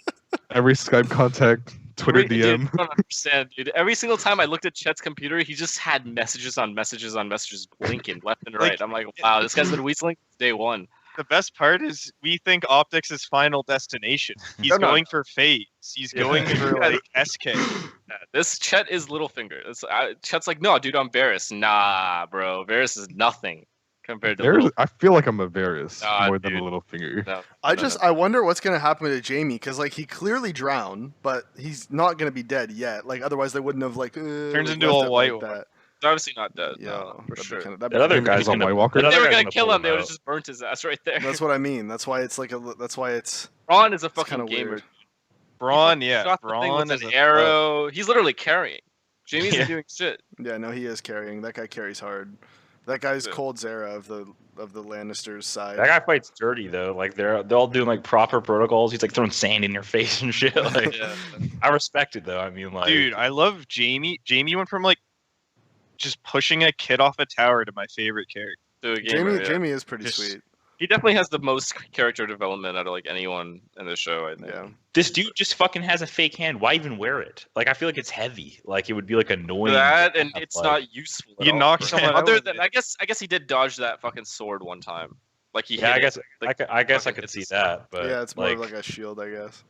Every Skype contact, Twitter Dude, DM. I don't understand, dude. Every single time I looked at Chet's computer, he just had messages on messages on messages blinking left and right. Like, I'm like, wow, this guy's been weaseling since day one. The best part is we think Optics is final destination. He's No, no. going for FaZe. He's going for like SK. Yeah, this Chet is Littlefinger. Chet's like, no, dude, I'm Varus. Nah, bro, Varus is nothing compared to There's, I feel like I'm a Varus Nah, more than a dude. little finger. No, I wonder what's gonna happen to Jamie, because like he clearly drowned, but he's not gonna be dead yet. Like otherwest they wouldn't have like Turns like, into left a it white like one. that. He's obviously not dead. Yeah, No, for that'd be sure. kinda- That that'd other be- guy's on White Walker. If they That were other gonna guy's kill pull him, they would out. have just burnt his ass right there. That's what I mean. That's why it's like that's why it's Braun is a kinda fucking gamer. weird. Braun, He yeah. shot the thing Braun with is an a arrow. He's literally carrying. Jamie isn't Yeah. doing shit. Yeah, no, he is carrying. That guy carries hard. That guy's Yeah. coldzera of the Lannisters side. That guy fights dirty though. Like they're all doing like proper protocols. He's like throwing sand in your face and shit. Like Yeah. I respect it though. I mean, like, Dude, I love Jamie. Jamie went from like just pushing a kid off a tower to my favorite character. To a gamer, yeah. Jamie is pretty Just- sweet. He definitely has the most character development out of like anyone in the show. I think. Yeah. this dude just fucking has a fake hand. Why even wear it? Like I feel like it's heavy. Like it would be like annoying. That to and have, it's like- not useful. At You all knocked for someone him. out Other with than it. I guess he did dodge that fucking sword one time. Like he. Yeah, hit I guess it. Like, I guess I fucking could hits see his that. But Yeah, it's more of like a shield, I guess.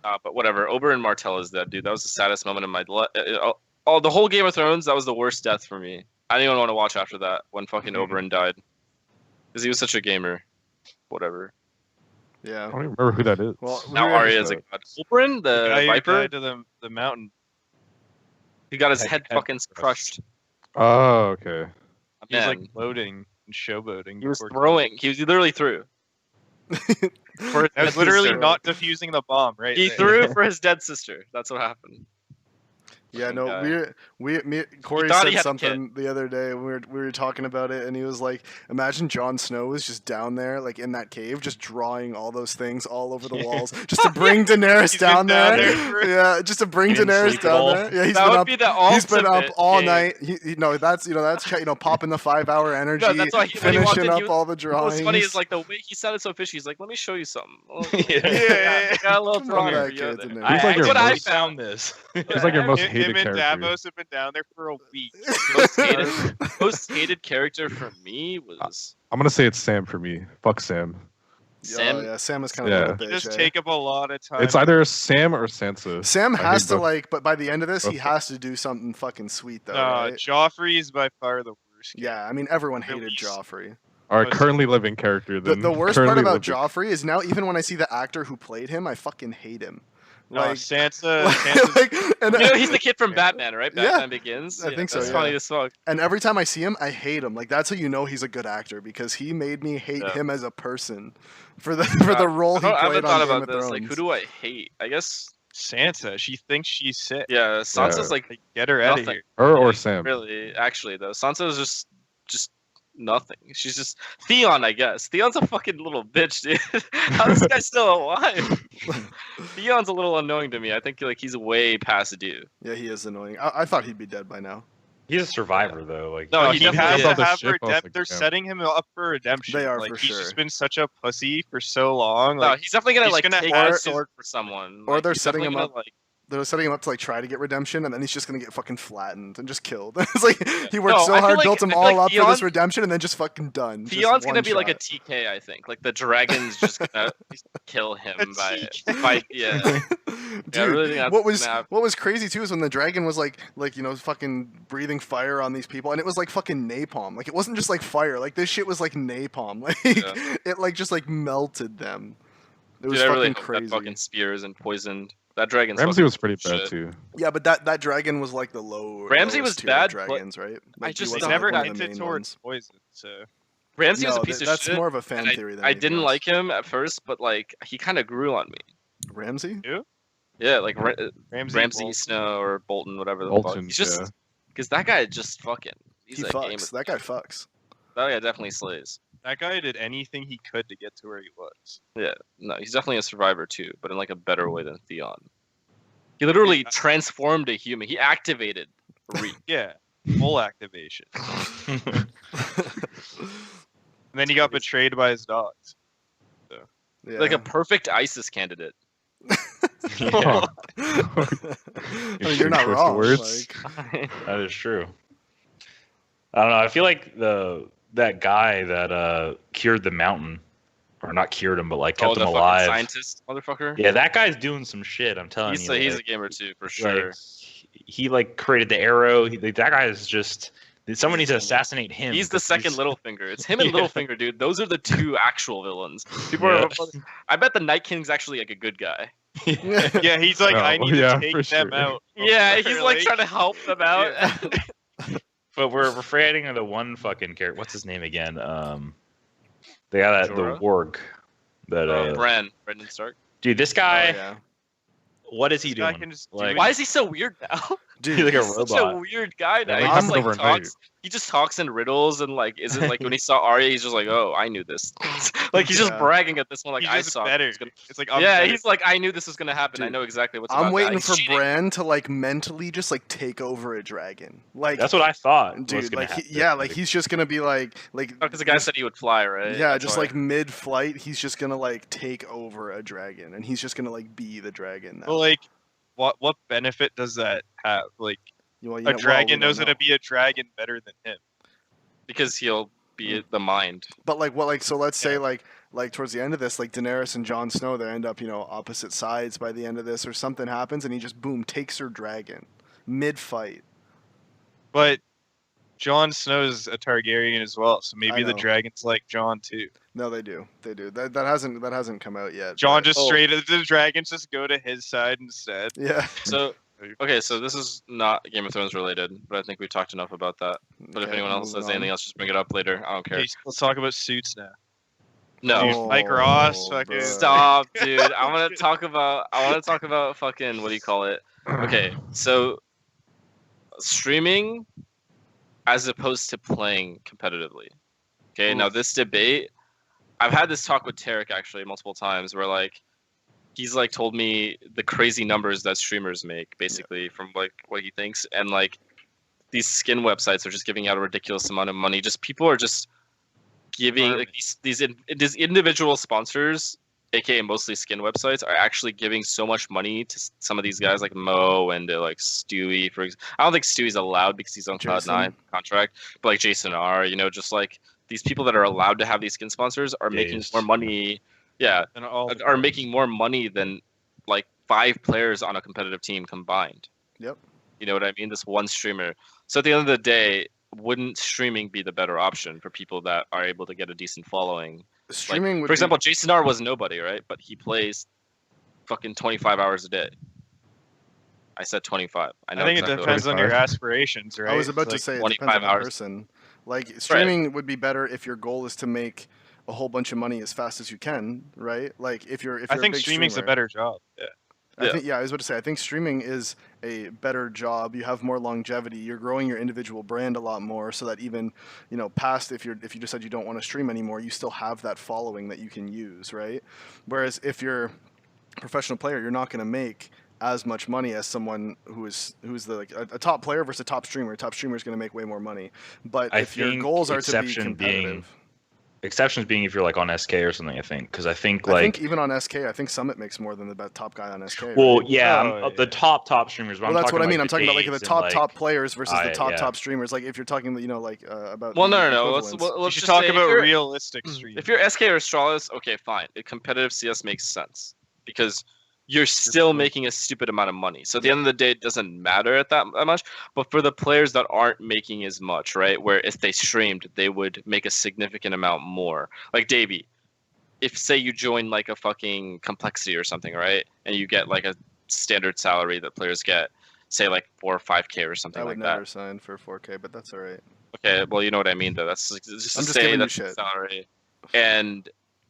But whatever. Oberyn Martell is dead, dude. That was the saddest moment in my the whole Game of Thrones. That was the worst death for me. I didn't even want to watch after that when fucking Oberyn died, because he was such a gamer. Whatever. I Yeah. don't even remember who that is. Well, Now we're- Arya is a god. Oberyn, The guy the who Viper, died to the mountain. he got his Head- head head fucking crushed. crushed. Oh, okay. He's Man. like floating and showboating. He was before- throwing. He literally threw. For his That was dead literally sister. not defusing the bomb, right? He there. threw for his dead sister. That's what happened. Yeah, no, guy. Corey thought he said had a something the other day. We were talking about it, and he was like, "Imagine Jon Snow was just down there, like in that cave, just drawing all those things all over the walls, just to bring Daenerys He's been down down there. there for- Yeah, just to bring He didn't Daenerys sleep at down all? there. Yeah, That would be the he's been up ultimate all game. night. That's popping the 5-hour energy, No, that's why when he walked finishing in, up he was- all the drawings. What's funny is like the way he sounded so fishy. He's like, "Let me show you something." Oh, Yeah. got a little Come drawing on, for that you kid's there. in there. I, He's like I your what I most- found this. He's like your most Him hated and character. Davos have been down there for a week. Most hated character for me was I'm gonna say it's Sam for me. Fuck Sam. Sam. Oh, yeah, Sam is kind of Yeah. a little You bitch. just eh? take up a lot of time. It's either Sam or Sansa. Sam I has hate to both. but by the end of this, he Both. has to do something fucking sweet though, No, right? Joffrey is by far the worst. Yeah, I mean everyone At hated least- Joffrey. Our Was- currently living character. The, Then the worst part currently about living. Joffrey is now even when I see the actor who played him, I fucking hate him. No, Like, Sansa. like, Sansa's and, You know, he's the kid from Batman, right? Yeah, Batman Begins. I think so, That's yeah. funny as fuck. and every time I see him, I hate him. Like that's how you know he's a good actor because he made me hate Yeah. him as a person for the role he I haven't played thought on Game about of this. Thrones. Like, who do I hate? I guess, Sansa. She thinks she's sick. yeah, Sansa's Yeah. like Like, get her out of Nothing. here. Her or Yeah, Sam. really, actually though. Sansa's just nothing. She's just Theon, I guess. Theon's a fucking little bitch, dude. How is this guy still alive? Theon's a little annoying to me. I think like he's way past due. Yeah, he is annoying. I thought he'd be dead by now. He's a survivor though. Like No, No, he he definitely has is. to On the have ship, I was redemption. like, They're damn. setting him up for redemption. They are like, for he's sure. just been such a pussy for so long. No, Like, he's definitely gonna he's like gonna take have a his- sword for someone. or Like, they're he's setting definitely him gonna, up- They're setting him up to like try to get redemption, and then he's just gonna get fucking flattened and just killed. It's like he worked No, so I feel hard, like- built him I feel all like up for this Theon- redemption, and then just fucking done. Just Theon's gonna one be like a shot. TK, I think. Like the dragon's just gonna kill him A by TK. yeah. Dude, I really think that's what was gonna happen. what was crazy too is when the dragon was like fucking breathing fire on these people, and it was like fucking napalm. Like it wasn't just like fire. Like this shit was like napalm. Like Yeah. it like just like melted them. It was Dude, I fucking really hope crazy. that fucking spear isn't poisoned. That dragon's Ramsey fucking was pretty bad shit. too. Yeah, but that dragon was like the Ramsey lowest was tier bad, of but dragons, right? Like, he just he's wasn't, thought- never like, one of the hinted main towards ones. poison. So Ramsey was No, a piece of that's shit. more of a fan and theory than I didn't anything like him at first, but like he kind of grew on me. else. Ramsey. Yeah, like Ramsey, Ramsey Bolton. Snow or Bolton, whatever the fuck. Bolton, He's just yeah. because that guy just fucking. He's He a fucks. gamer. That guy fucks. That guy definitely slays. That guy did anything he could to get to where he was. No, he's definitely a survivor too, but in like a better way than Theon. He literally Yeah. transformed a human. He activated Reek. Yeah, full activation. And then he got betrayed by his dogs. Yeah. Like a perfect ISIS candidate. Huh. I mean, you're not Choice of wrong. words. Like, That is true. I don't know. I feel like that guy that cured the mountain, or not cured him, but like kept the him fucking alive. scientist motherfucker. Yeah, that guy's doing some shit. I'm telling he's you. he's like- a gamer too for like, sure. he like created the arrow. That guy is just. Someone needs to assassinate him. He's the because second he's- Littlefinger. It's him and Yeah. Littlefinger, dude. Those are the two actual villains. People Yeah. are. I bet the Night King's actually like a good guy. Yeah, he's like, Oh, I need yeah, to take for them sure. out. Yeah, before, he's like trying to help them out. Yeah. But we're forgetting of the one fucking character. What's his name again? The guy that the Jorah? warg. That Brendan Stark. dude, this oh, guy. yeah. What is he This guy doing? can just do Like, Why is he so weird now? Dude, He's like a He's such a robot. weird guy now. Yeah, He what just happened like overnight? talks. He just talks in riddles and like isn't like when he saw Arya, he's just like, oh, I knew this. Like he's just Yeah. bragging at this one, like He's I just saw. better. It was gonna... It's like I'm Yeah, better. he's like, I knew this was gonna happen. I Dude, know exactly what's I'm about. waiting He's for cheating. Bran to like mentally just like take over a dragon. Like That's what I thought was dude, gonna like happen. yeah, like he's just gonna be like Because the guy said he would fly, right? yeah, That's just why. like mid-flight, he's just gonna like take over a dragon, and he's just gonna like be the dragon now. Well, like, what benefit does that have? Like, You know, a well, dragon we don't knows how to know. be a dragon better than him. Because he'll be the mind. But like what like so let's say Yeah. like towards the end of this, like Daenerys and Jon Snow, they end up, opposite sides by the end of this, or something happens and he just boom takes her dragon mid fight. But Jon Snow's a Targaryen as well, so maybe the know. dragons like Jon too. No, they do. They do. That hasn't come out yet. Jon but- just the dragons just go to his side instead. Yeah. So okay, so this is not Game of Thrones related, but I think we talked enough about that. But if Okay, anyone else moving says on. anything else, just bring it up later. I don't care. Okay, let's talk about suits now. No. Dude, Mike Ross, Oh, fucking- bruh. Stop, dude. I want to talk about fucking what do you call it? Okay, so streaming as opposed to playing competitively. Okay, now this debate, I've had this talk with Tarik actually multiple times where like he's like told me the crazy numbers that streamers make basically from like what he thinks, and like these skin websites are just giving out a ridiculous amount of money. Just people are just giving like these individual sponsors, aka mostly skin websites, are actually giving so much money to some of these guys like Mo and like Stewie. For example, I don't think Stewie's allowed because he's on Jason. Cloud9 contract, but like Jason R, just like these people that are allowed to have these skin sponsors are making Dazed. more money. Yeah, And all are making more money than like 5 players on a competitive team combined. Yep. You know what I mean? This one streamer. So at the end of the day, wouldn't streaming be the better option for people that are able to get a decent following? Streaming Like, would for example, Jason R was nobody, right? But he plays fucking 25 hours a day. I said 25. I know I think exactly it what depends on your 25. aspirations, right? I was about It's to like, say it 25 depends on the hours. person. Like streaming would be better if your goal is to make a whole bunch of money as fast as you can, right? Like if you're I a think big streaming's a streamer. better job. Yeah. I was about to say I think streaming is a better job. You have more longevity. You're growing your individual brand a lot more, so that even past if you decide you don't want to stream anymore, you still have that following that you can use, right? Whereas if you're a professional player, you're not going to make as much money as someone who's a top player versus a top streamer. A top streamer is going to make way more money. But I if your think goals are to be exception being- competitive, Exceptions being if you're like on SK or something, I think, because I think I like think even on SK, I think Summit makes more than the top guy on SK. well, right? yeah, Oh, the top streamers. But Well, I'm that's what I talking, mean. like, I'm talking about like the Daves and, top players versus the yeah. top streamers. Like if you're talking, about. Well, the no. Let's equivalents. You let's should just talk say about if you're- realistic streaming. If you're SK or Astralis, okay, fine. Competitive CS makes sense because you're still making a stupid amount of money. So at the end of the day, it doesn't matter at that much. But for the players that aren't making as much, right? Where if they streamed, they would make a significant amount more. Like DAVEY, if say you join like a fucking complexity or something, right? And you get like a standard salary that players get, say like 4 or 5K or something I would like never that. sign for 4K, but that's all right. Okay, well, you know what I mean, though. That's just I'm to just say giving you that's the shit. salary, and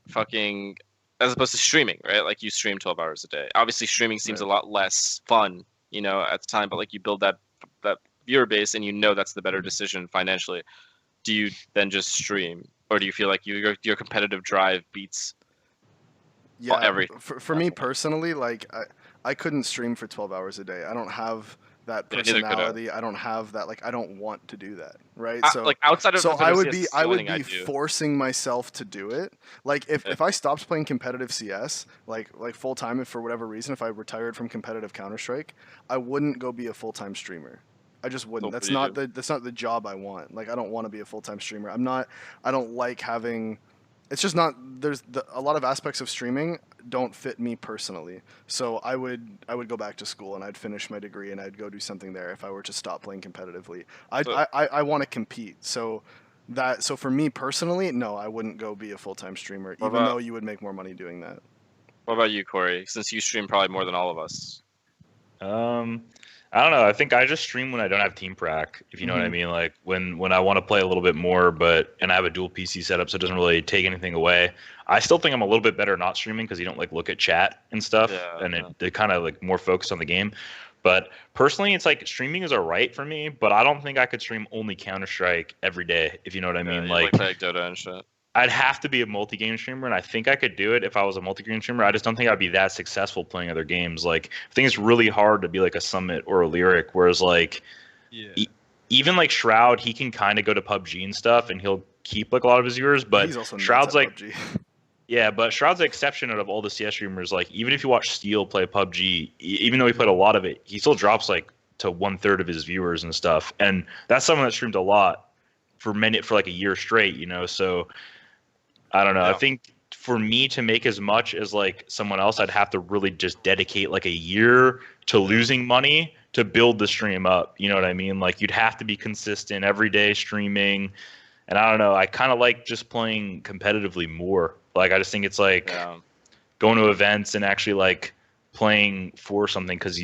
fucking as opposed to streaming, right? Like you stream 12 hours a day. Obviously, streaming seems Right. a lot less fun, at the time. But like you build that viewer base, and that's the better decision financially. Do you then just stream, or do you feel like your competitive drive beats? Yeah, everything. for me personally, like I couldn't stream for 12 hours a day. I don't have that Yeah, neither could I. personality. I don't have that. Like I don't want to do that, right? Like outside of So I would be competitive CS, the only thing I do. forcing myself to do it. Like if I stopped playing competitive CS, like full time, if for whatever reason, if I retired from competitive Counter Strike, I wouldn't go be a full time streamer. I just wouldn't. So That's what do you not the job I want. Like I don't want to be a full time streamer. I don't like having. It's just not. There's a lot of aspects of streaming don't fit me personally. So I would go back to school and I'd finish my degree and I'd go do something there if I were to stop playing competitively. I want to compete. So for me personally, no, I wouldn't go be a full time streamer, What even about- though you would make more money doing that. What about you, Corey? Since you stream probably more than all of us. I don't know. I think I just stream when I don't have team prac, if you know what I Mhm. mean. Like when I want to play a little bit more, and I have a dual PC setup, so it doesn't really take anything away. I still think I'm a little bit better not streaming because you don't like look at chat and stuff, Yeah, and yeah. it kind of like more focused on the game. But personally, it's like streaming is alright for me, but I don't think I could stream only Counter-Strike every day, if you know what I mean. You Like, play like Dota and shit. I'd have to be a multi-game streamer, and I think I could do it if I was a multi-game streamer. I just don't think I'd be that successful playing other games. Like, I think it's really hard to be like a Summit or a Lyric, whereas like, even like Shroud, he can kind of go to PUBG and stuff, and he'll keep like a lot of his viewers. But He's also nuts Shroud's at like, PUBG. yeah, but Shroud's the exception out of all the CS streamers. Like, even if you watch Steel play PUBG, even though he played a lot of it, he still drops like to 1/3 of his viewers and stuff. And that's someone that streamed a lot for like a year straight, you know. So I don't know. Yeah. I think for me to make as much as like someone else, I'd have to really just dedicate like a year to losing money to build the stream up. You know what I mean? Like, you'd have to be consistent every day streaming. And I don't know. I kind of like just playing competitively more. Like, I just think it's like going to events and actually like playing for something. Because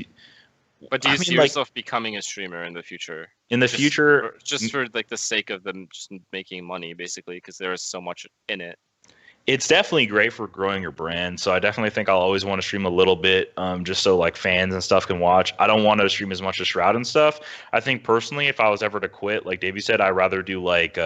But do you see yourself becoming a streamer in the future? In the future, just for like the sake of them just making money, basically, because there is so much in it. It's definitely great for growing your brand. So I definitely think I'll always want to stream a little bit, just so like fans and stuff can watch. I don't want to stream as much as Shroud and stuff. I think personally, if I was ever to quit, like Davey said, I'd rather do like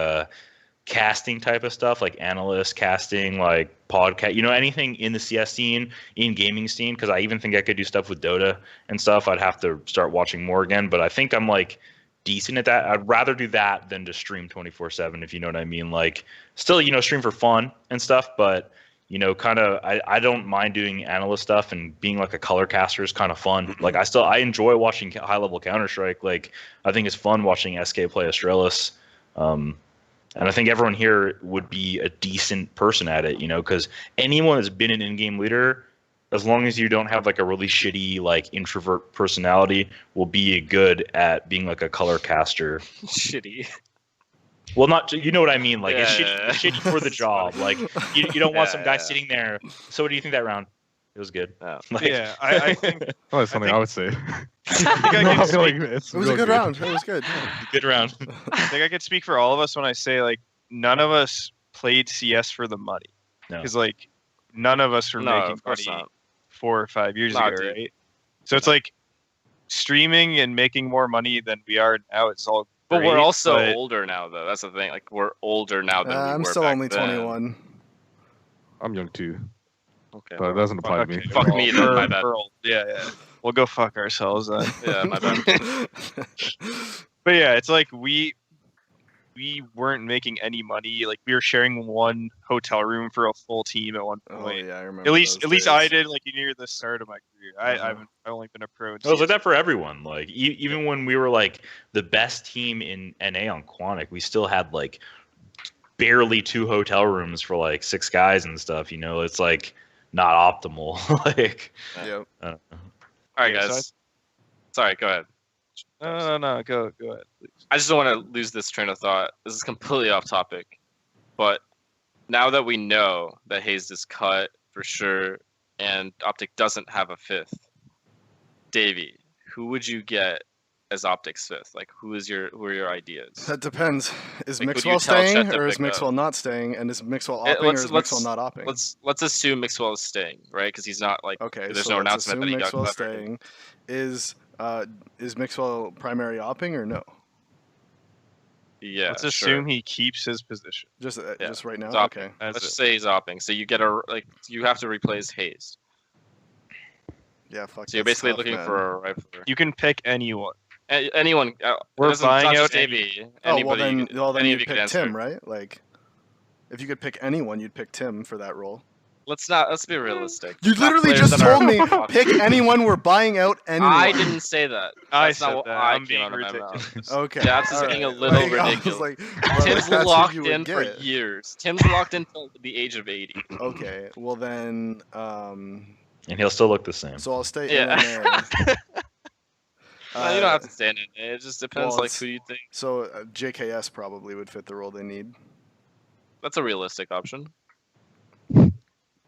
casting type of stuff, like analyst casting, like podcast, you know, anything in the CS scene, in gaming scene. Because I even think I could do stuff with Dota and stuff. I'd have to start watching more again, but I think I'm like decent at that. I'd rather do that than to stream 24/7, if you know what I mean. Like, still, you know, stream for fun and stuff, but you know, kind of, I don't mind doing analyst stuff, and being like a color caster is kind of fun. Like, I enjoy watching high level Counter-Strike. Like, I think it's fun watching SK play Astralis. And I think everyone here would be a decent person at it, you know, because anyone that's been an in-game leader, as long as you don't have like a really shitty like introvert personality, will be good at being like a color caster. Shitty. Well, not, you know what I mean. Like, it's Yeah. shitty for the job. Like, you don't want some guy sitting there. So what do you think that round? It was good. Like, Yeah, I think Oh, that's something I would say. I think I can speak, It was a good round. It was good. good round. I think I could speak for all of us when I say like none of us played CS for the money, No. because like none of us were No, making of course money not. 4 or 5 years Nah, ago, dude. right? So it's like streaming and making more money than we are now. It's all But we're great, also but- older now, though. That's the thing. Like, we're older now than we I'm were still back only then. 21. I'm young too, Okay. but it doesn't apply to me. Fuck we're me all- then, we're- my bad. we're old. Yeah. We'll go fuck ourselves then. Yeah, my bad. But yeah, it's like we weren't making any money. Like, we were sharing one hotel room for a full team at one Oh point. yeah, I remember. At least those I days. did, like near the start of my career. I've only been a pro. It was like that for everyone. Like, even when we were like the best team in NA on Quantic, we still had like barely 2 hotel rooms for like 6 guys and stuff. You know, it's like not optimal. Like, Yep. I don't know. All right, Yeah, so guys. Sorry, go ahead. No. Go ahead, please. I just don't want to lose this train of thought. This is completely off topic. But now that we know that Hayes is cut for sure and Optic doesn't have a 5th, Davey, who would you get as Optic's 5th? Like, who are your ideas? That depends. Is Like, would you Mixwell tell Chet staying to or is pick up? Mixwell not staying? And is Mixwell Eh, opping or let's- is let's- Mixwell not opping? Let's assume Mixwell is staying, right? Because he's not like Okay, there's so no let's announcement that assume he got Mixwell cut. staying. Is Mixwell primary opping or no? Yeah. Let's sure. assume he keeps his position. Just Yeah, just right now. he's opping. Okay. That's Let's it. just say he's opping. So you get you have to replace Hayes. Yeah. Fuck. So you're that's basically tough, looking man. for a rifler. You can pick anyone. Anyone. We're it's not buying just out Davey. Oh Anybody. well then, you could- any you of you could pick answer. Tim, right? Like, if you could pick anyone, you'd pick Tim for that role. Let's be realistic. You Not literally players just that are told me off. pick anyone. We're buying out anyone. I didn't say that. I That's not said what that. I I'm came being out of my mouth. ridiculous. Okay. Daps is all getting a right. little Like, I was ridiculous. like, well, Tim's that's who locked you would in for get. years. Tim's locked in till the age of 80. Okay. Well then, And he'll still look the same. so I'll stay Yeah. in there. No, you don't have to stand in it. It just depends, well, like it's- who you think. So JKS probably would fit the role they need. That's a realistic option.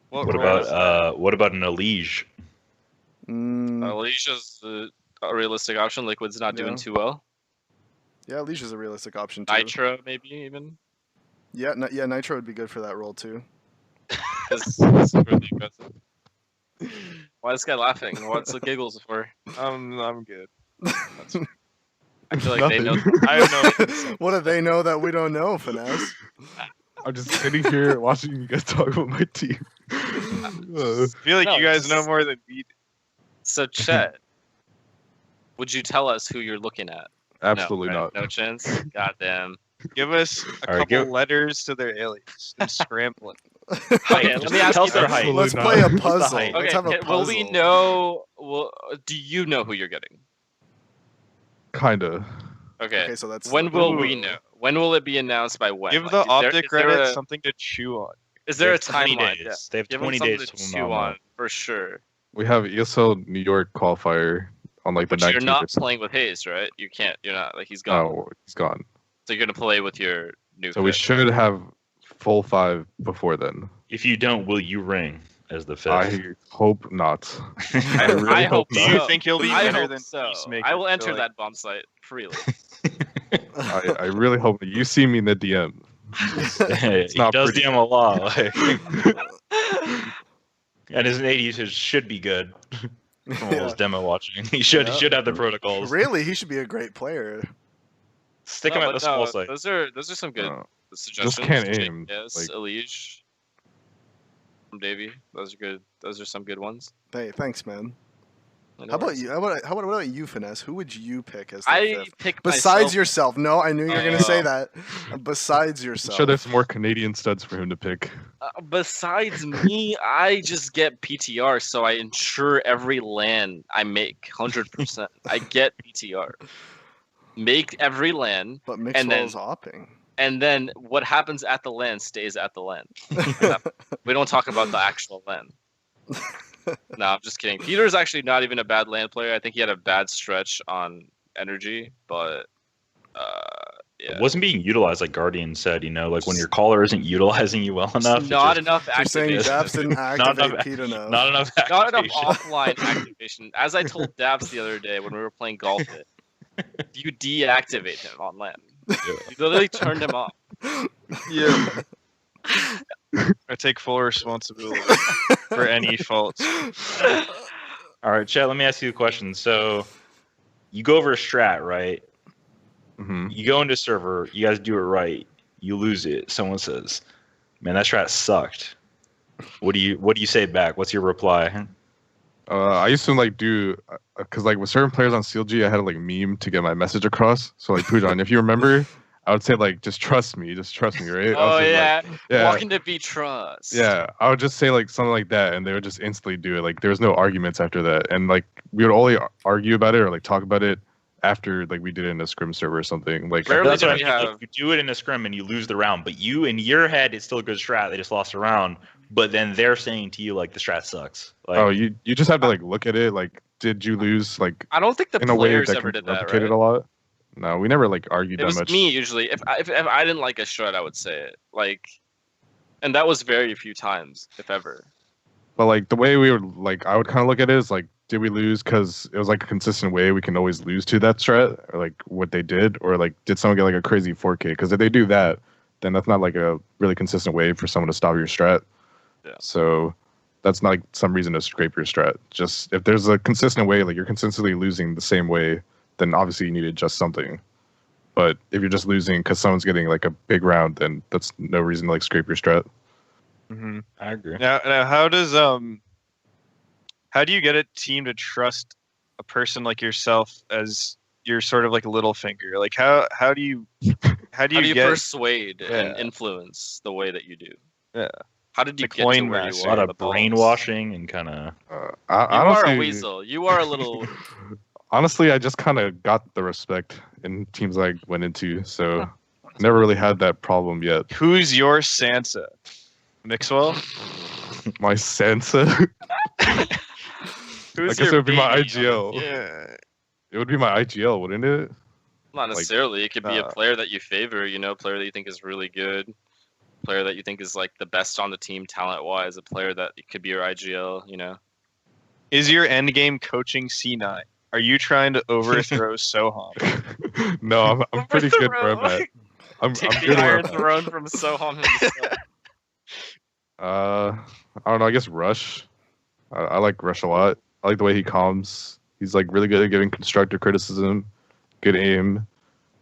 What role is what about an Elige? Mm, Alicia's a realistic option. Liquid's not doing Yeah. too well. yeah, Alicia's a realistic option too. Nitro, maybe even. Yeah, yeah, Nitro would be good for that role too. Is really aggressive. Why is this guy laughing? What's the giggles for? I'm good. I feel like they know. I have no. What do they know that we don't know, Finesse? I'm just sitting here watching you guys talk about my team. I feel like No, you guys just- know more than we do. So Chet, would you tell us who you're looking at? Absolutely No, right? not. No chance. Goddamn. Give us a All right, couple give- letters to their alias. They're scrambling. Okay, let me ask Tell you us their this. height. Let's Absolutely play not. a What's the puzzle. height? Let's Okay, have a puzzle. will we know? Do you know who you're getting? Kinda. Okay. Okay, so that's When will we Ooh. know? When will it be announced by when? Give Like, the is there- Optic is there Reddit a- something to chew on. Is there a They have 20 timeline? days. Yeah. They have Give them 20 something days to to chew Malmo. on for sure. We have ESL New York qualifier on like the But 19th. you're or not something. playing with Hayes, right? You can't. You're not. Like he's gone. Oh, he's gone. So you're gonna play with your new. So we fit. should have full 5 before then. If you don't, will you ring as the fifth? I hope not. I, really I hope hope Do so. you think he'll be I better hope than so. Peacemaker? I will I enter feel like- that bomb site freely. I really hope that you see me in the DM. He not does pretty. DM a lot. Like, and his 80s should be good. From all his Yeah. demo watching, he should have the protocols. Really, he should be a great player. Stick No, him at but the small no, site. Those are some good Uh, suggestions. can't aim, Yes, like- Elige from Davey. Those are good. Those are some good ones. Hey, thanks, man. No How about worries. you? How about you, Finesse? Who would you pick as the I fifth? pick Besides myself. yourself. No, I knew you were going to say Oh. that. Besides I'm yourself. sure there's some more Canadian studs for him to pick. Besides me, I just get PTR, so I ensure every LAN I make 100%. I get PTR. Make every LAN, But and Mixwell's then- hopping. and then what happens at the LAN stays at the LAN. We don't talk about the actual LAN. No, I'm just kidding. Peter's actually not even a bad LAN player. I think he had a bad stretch on energy, but yeah. It wasn't being utilized, like Guardian said. Like when your caller isn't utilizing you well enough. Just it not just- enough You're saying activation. Daps didn't Not activate enough- Pete enough. Not enough. Not enough activation. offline activation. As I told Daps the other day when we were playing golf, you deactivate him on LAN. You literally turned him off. Yeah. I take full responsibility for any faults. All right, Chet. Let me ask you a question. So, you go over a strat, right? hmm You go into server. You guys do it right. You lose it. Someone says, "Man, that strat sucked." What do you say back? What's your reply? I used to like do because like with certain players on CLG, I had to like meme to get my message across. So like Pujan, if you remember, I would say like just trust me, right? I Oh was just, yeah. like, yeah, Walking to be trust. yeah. I would just say like something like that, and they would just instantly do it. Like there was no arguments after that, and like we would only argue about it or like talk about it after like we did it in a scrim server or something. Like Rarely That's do what I we mean. Like, have- you do it in a scrim and you lose the round, but you in your head it's still a good strat. They just lost a round, but then they're saying to you like the strat sucks. Like, oh, you just have to like look at it. Like, did you lose? Like I don't think the in a way players that ever can did that, replicate right? it a lot. No, we never like argued It that was much. me usually. If I didn't like a strat, I would say it. Like, and that was very few times, if ever. But like the way we would like, I would kind of look at it is like, did we lose because it was like a consistent way we can always lose to that strat, or like what they did, or like did someone get like a crazy 4K? Because if they do that, then that's not like a really consistent way for someone to stop your strat. Yeah. So that's not like some reason to scrape your strat. Just if there's a consistent way, like you're consistently losing the same way, then obviously you need to adjust something. But if you're just losing because someone's getting like a big round, then that's no reason to like scrape your strat. Mm-hmm. I agree. Now, how do you get a team to trust a person like yourself as your sort of like little finger? Like how do you How do you get persuade and Yeah. influence the way that you do? Yeah. How did you The get to coin where master. you A are? lot on of the balls? brainwashing and kind of. I You honestly, are a weasel. You are a little. honestly, I just kind of got the respect in teams I went into, so never really had that problem yet. who's your Sansa? Mixwell? My Sansa, Who's I guess your it would be my baby? IGL. Yeah. It would be my IGL, wouldn't it? Not necessarily. It could be a uh, player that you favor. A player that you think is really good. Player that you think is like the best on the team talent-wise. A player that could be your IGL. Is your end game coaching C9? Are you trying to overthrow Soham? No, I'm pretty good where I'm at. I'm Take good the where Iron I'm at. Throne from Soham himself. I don't know. I guess Rush. I like Rush a lot. I like the way he calms. He's like really good at giving constructive criticism, good aim.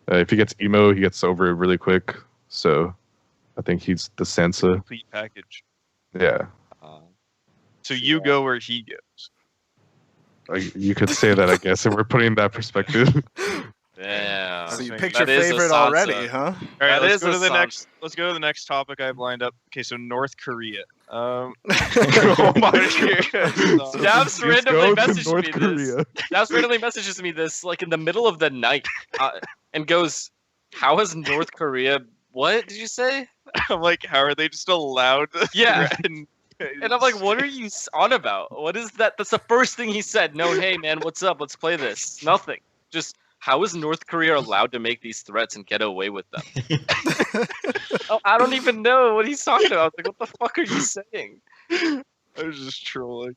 If he gets emo, he gets over it really quick. So I think he's the Sansa. Complete package. Yeah, So you go where he goes. you could say that, I guess, if we're putting in that perspective. Damn. So you That picked your is a favorite Sansa. already, huh? All right, That let's is go a to the Sansa. next. Let's go to the next topic I've lined up. Okay, so North Korea. Oh my Dabs Let's randomly go to messaged North me Korea. this. Dabs randomly messages me this like in the middle of the night, and goes, "How has North Korea? What did you say?" I'm like, how are they just allowed? to Yeah. threaten- And I'm like, "What are you on about? What is that?" That's the first thing he said. No, hey man, what's up? Let's play this. Nothing. Just how is North Korea allowed to make these threats and get away with them? Oh, I don't even know what he's talking about. Like, what the fuck are you saying? I was just trolling.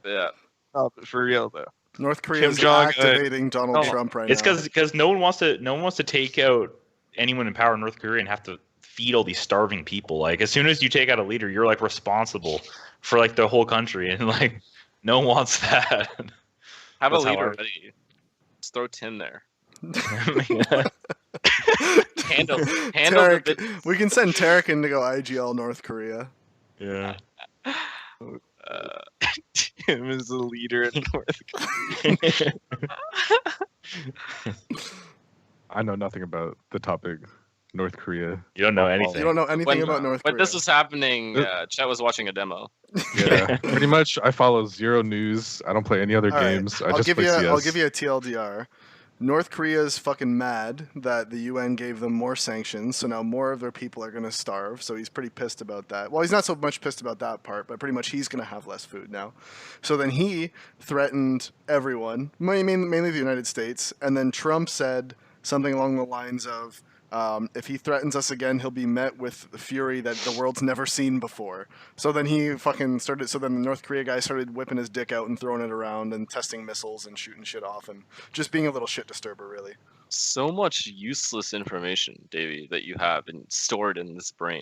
Yeah. Oh, but for real though. North Korea is Jong-un. activating Donald Oh, Trump right It's now. because no one wants to take out anyone in power in North Korea and have to feed all these starving people. Like as soon as you take out a leader, you're like responsible for like the whole country, and like no one wants that. Have a That's how leader I- ready. Let's throw Tim there. Yeah. Handle Tarik, the bit. we can send Tarik in to go IGL North Korea. Yeah. Him as the leader in North. I know nothing about the topic, North Korea. You don't know anything. You don't know anything about North When Korea. this was happening, Chet was watching a demo. Yeah, pretty much. I follow zero news. I don't play any other All right, games. I I'll just give play you. CS. I'll give you a TLDR. North Korea's fucking mad that the UN gave them more sanctions, so now more of their people are going to starve. So he's pretty pissed about that. Well, he's not so much pissed about that part, but pretty much he's going to have less food now. So then he threatened everyone, mainly the United States, and then Trump said something along the lines of, if he threatens us again, he'll be met with the fury that the world's never seen before. So then he fucking started. So then the North Korea guy started whipping his dick out and throwing it around and testing missiles and shooting shit off and just being a little shit disturber, really. So much useless information, Davey, that you have and stored in this brain.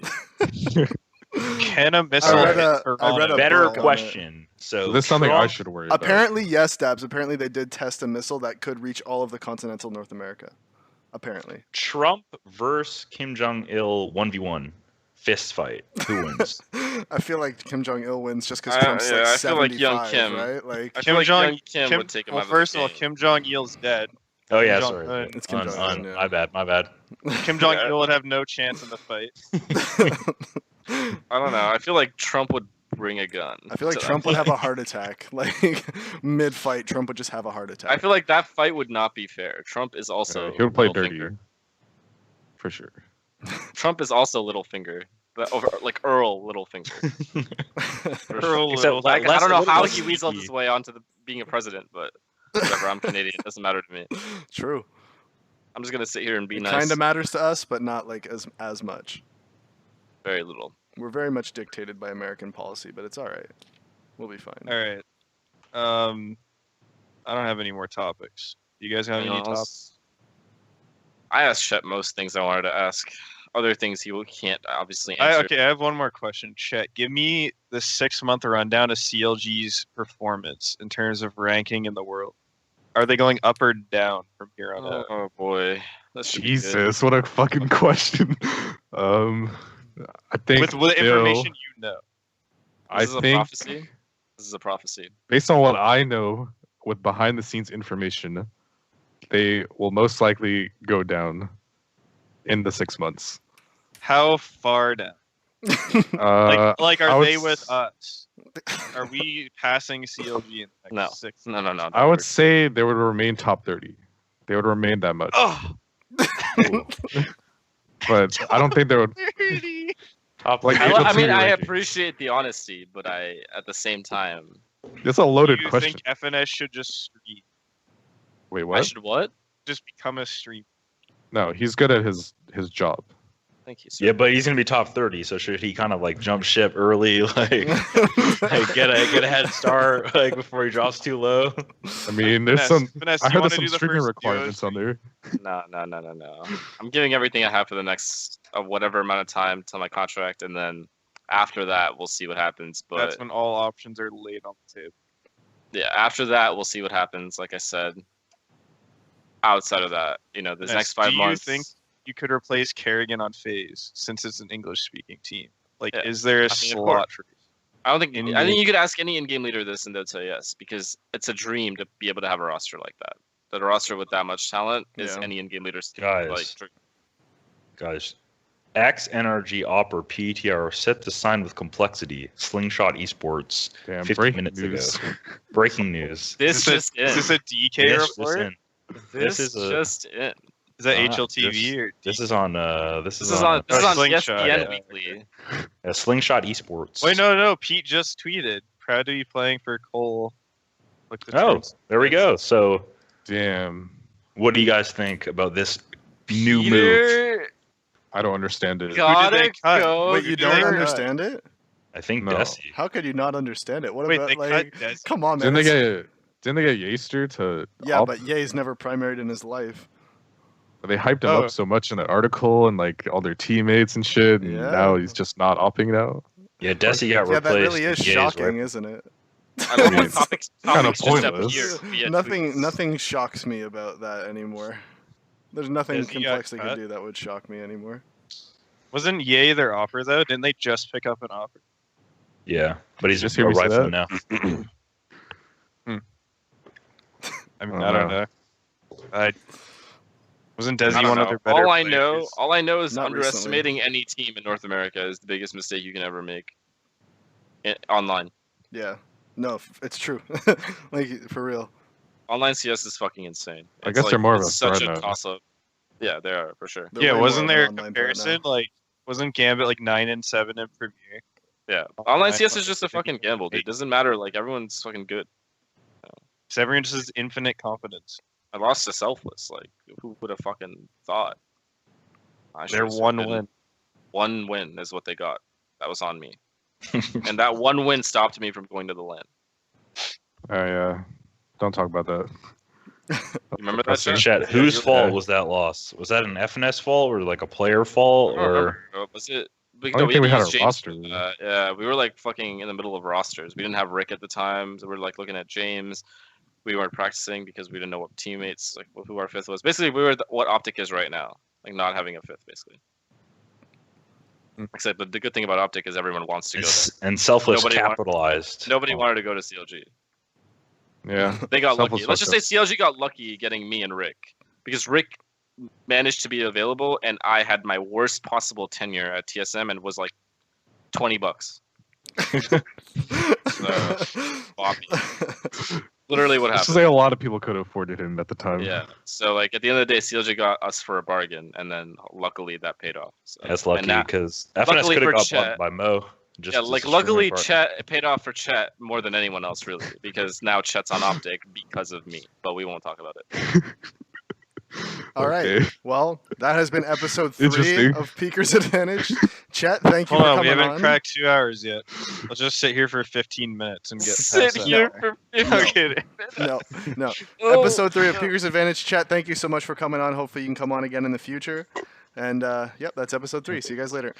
Can a missile I read hit a Toronto? Better book on question. So This is something I Trump- should worry about. Apparently, yes, Dabs. Apparently, they did test a missile that could reach all of the continental North America. Apparently. Trump versus Kim Jong Il 1v1 fist fight. Who wins? I feel like Kim Jong Il wins just because I- Trump's yeah, like I feel like 75, young Kim- right? Like I Kim feel like Jong- young Kim, would take him well, out of first the of all, game. Kim Jong Il's dead. Oh yeah, Kim sorry. Jong-un. It's Kim Jong-un, yeah. My bad. Kim Jong Il would have no chance in the fight. I don't know. I feel like Trump would bring a gun. I feel like to Trump that would have a fight. heart attack. Like mid-fight, Trump would just have a heart attack. I feel like that fight would not be fair. Trump is also he would play Littlefinger. dirty, for sure. Trump is also Littlefinger, but over like Earl Littlefinger. Earl Except Little- Like, I less- don't know how less he weaseled sneaky. his way onto being a president, but whatever. I'm Canadian. It doesn't matter to me. True. I'm just gonna sit here and be It nice. kind of matters to us, but not like as much. Very little. We're very much dictated by American policy, but it's all right. We'll be fine. All right. I don't have any more topics. You guys have any Anyone topics? else? I asked Chet most things I wanted to ask. Other things he can't obviously answer. Okay, I have one more question. Chet, give me the 6-month rundown of CLG's performance in terms of ranking in the world. Are they going up or down from here on out? Oh boy, that should be good. Jesus, what a fucking question. I think With the still- information you know. I This is a think prophecy. This is a prophecy. based on what I know with behind the scenes information, they will most likely go down in the 6 months. How far down? Like I are would they s- with us? Are we passing CLG in the No. next 6 No. I would say they would remain top 30. They would remain that much. Oh, But I don't think they would. Top Like, I, April I mean, 2 I ranking. appreciate the honesty, but at the same time, It's a loaded do you question. think FNS should just stream? Wait, I what? should what? Just become a stream? No, he's good at his job. Thank you, sir. Yeah, but he's gonna be top 30, so should he kind of like jump ship early, like get a head start, like before he drops too low? I mean, there's some. Finesse, I you heard wanna there's some do the streaming first requirements duo on there. No. I'm giving everything I have for the next whatever amount of time till my contract, and then After that, we'll see what happens. But That's when all options are laid on the table. yeah, after that, we'll see what happens. Like I said, outside of that, this Yes, next 5 months. Do you think you could replace Kerrigan on FaZe since it's an English-speaking team? Like, Yeah, is there a I mean, of slot for? I don't think. I In-game. think you could ask any in-game leader this, and they'll tell you yes, because it's a dream to be able to have a roster like that. That a roster with that much talent is Yeah. any in-game leader's Guys. like. Guys, X NRG Opper PTR set to sign with Complexity. Slingshot Esports. Damn, 50 breaking minutes news. ago. Breaking news. This just in. Is this a DK This just report? in. This is a- just in. Is that Ah, HLTV or This is on. This This is is on. This is on Slingshot, ESPN yeah. Weekly. Slingshot Esports. Wait, no. Pete just tweeted. Proud to be playing for Cole. Look the Oh, tweets. there we go. So, Damn, what do you guys think about this new move? Peter I don't understand it. gotta they cut? go. Wait, you Peter, don't uh, understand it? I think No. Desi. How could you not understand it? What Wait, about they like? cut Desi? Come on, man. Didn't they get Yaster to? Yeah, op? but Ye's never primaried in his life. They hyped him Oh. up so much in the article and like all their teammates and shit. And Yeah. now he's just not opping now. Yeah, Desi got Yeah, replaced. that really is with Ye's shocking, right- isn't it? I love when It's topics kinda just pointless. appear via Nothing, tweets. nothing shocks me about that anymore. There's nothing Is he Complexity cut? could do that would shock me anymore. Wasn't Ye their offer though? Didn't they just pick up an offer? Yeah, but he's Just just a hear me say rifle that? now. I mean, Oh, I don't no. know. I wasn't I Desi don't one know. of their better All I know is Not underestimating any team in North America is the biggest mistake you can ever make. Online. Yeah. No, it's true. Like, for real. Online CS is fucking insane. I It's guess like, they're more of it's a such threat a now. toss up. Yeah, they are for sure. They're Yeah, way wasn't more there of a an online threat comparison? now. Like, wasn't Gambit like 9-7 in Premier? Yeah, Online online CS is like, just a I think fucking gamble, dude. Doesn't matter. Like everyone's fucking good. So everyone just has infinite confidence. I lost to Selfless. Like who would have fucking thought? I Their should've one been- win. One win is what they got. That was on me, and that one win stopped me from going to the LAN. Oh yeah, don't talk about that. You remember that shit? Chet, whose Yeah. fault was that loss? Was that an FNS fault or like a player fault I don't or? remember. Was it? I don't think we had used a James roster. for that. Yeah, we were like fucking in the middle of rosters. We didn't have Rick at the time, so we were like looking at James. We weren't practicing because we didn't know what teammates, like who our fifth was. Basically, we were what Optic is right now, like not having a fifth, basically. Except the good thing about Optic is everyone wants to go there. And Selfless Nobody want- capitalized. Nobody wanted to go to CLG. Yeah, They got Selfless lucky. Let's just say fucked CLG got lucky getting me and Rick because Rick managed to be available, and I had my worst possible tenure at TSM and was like $20. Bobby. Literally what Let's happened. just say a lot of people could have afforded him at the time. Yeah. So like at the end of the day, CLG got us for a bargain, and then luckily that paid off. So, That's and lucky now- because FNS luckily could have for got Chet- bumped by Mo. Just yeah, as like a luckily streaming partner. Chet it paid off for Chet more than anyone else really, because now Chet's on Optic because of me. But we won't talk about it. All right. Okay. Well, that has been episode 3 Interesting. of Peeker's Advantage. Chet, thank you Hold for on, we coming haven't on. cracked 2 hours yet. Let's just sit here for 15 minutes and get Sit past here that. for I'm kidding. No. Oh. Episode 3 of Peeker's Advantage. Chet, thank you so much for coming on. Hopefully you can come on again in the future. And yep, that's episode 3. See you guys later.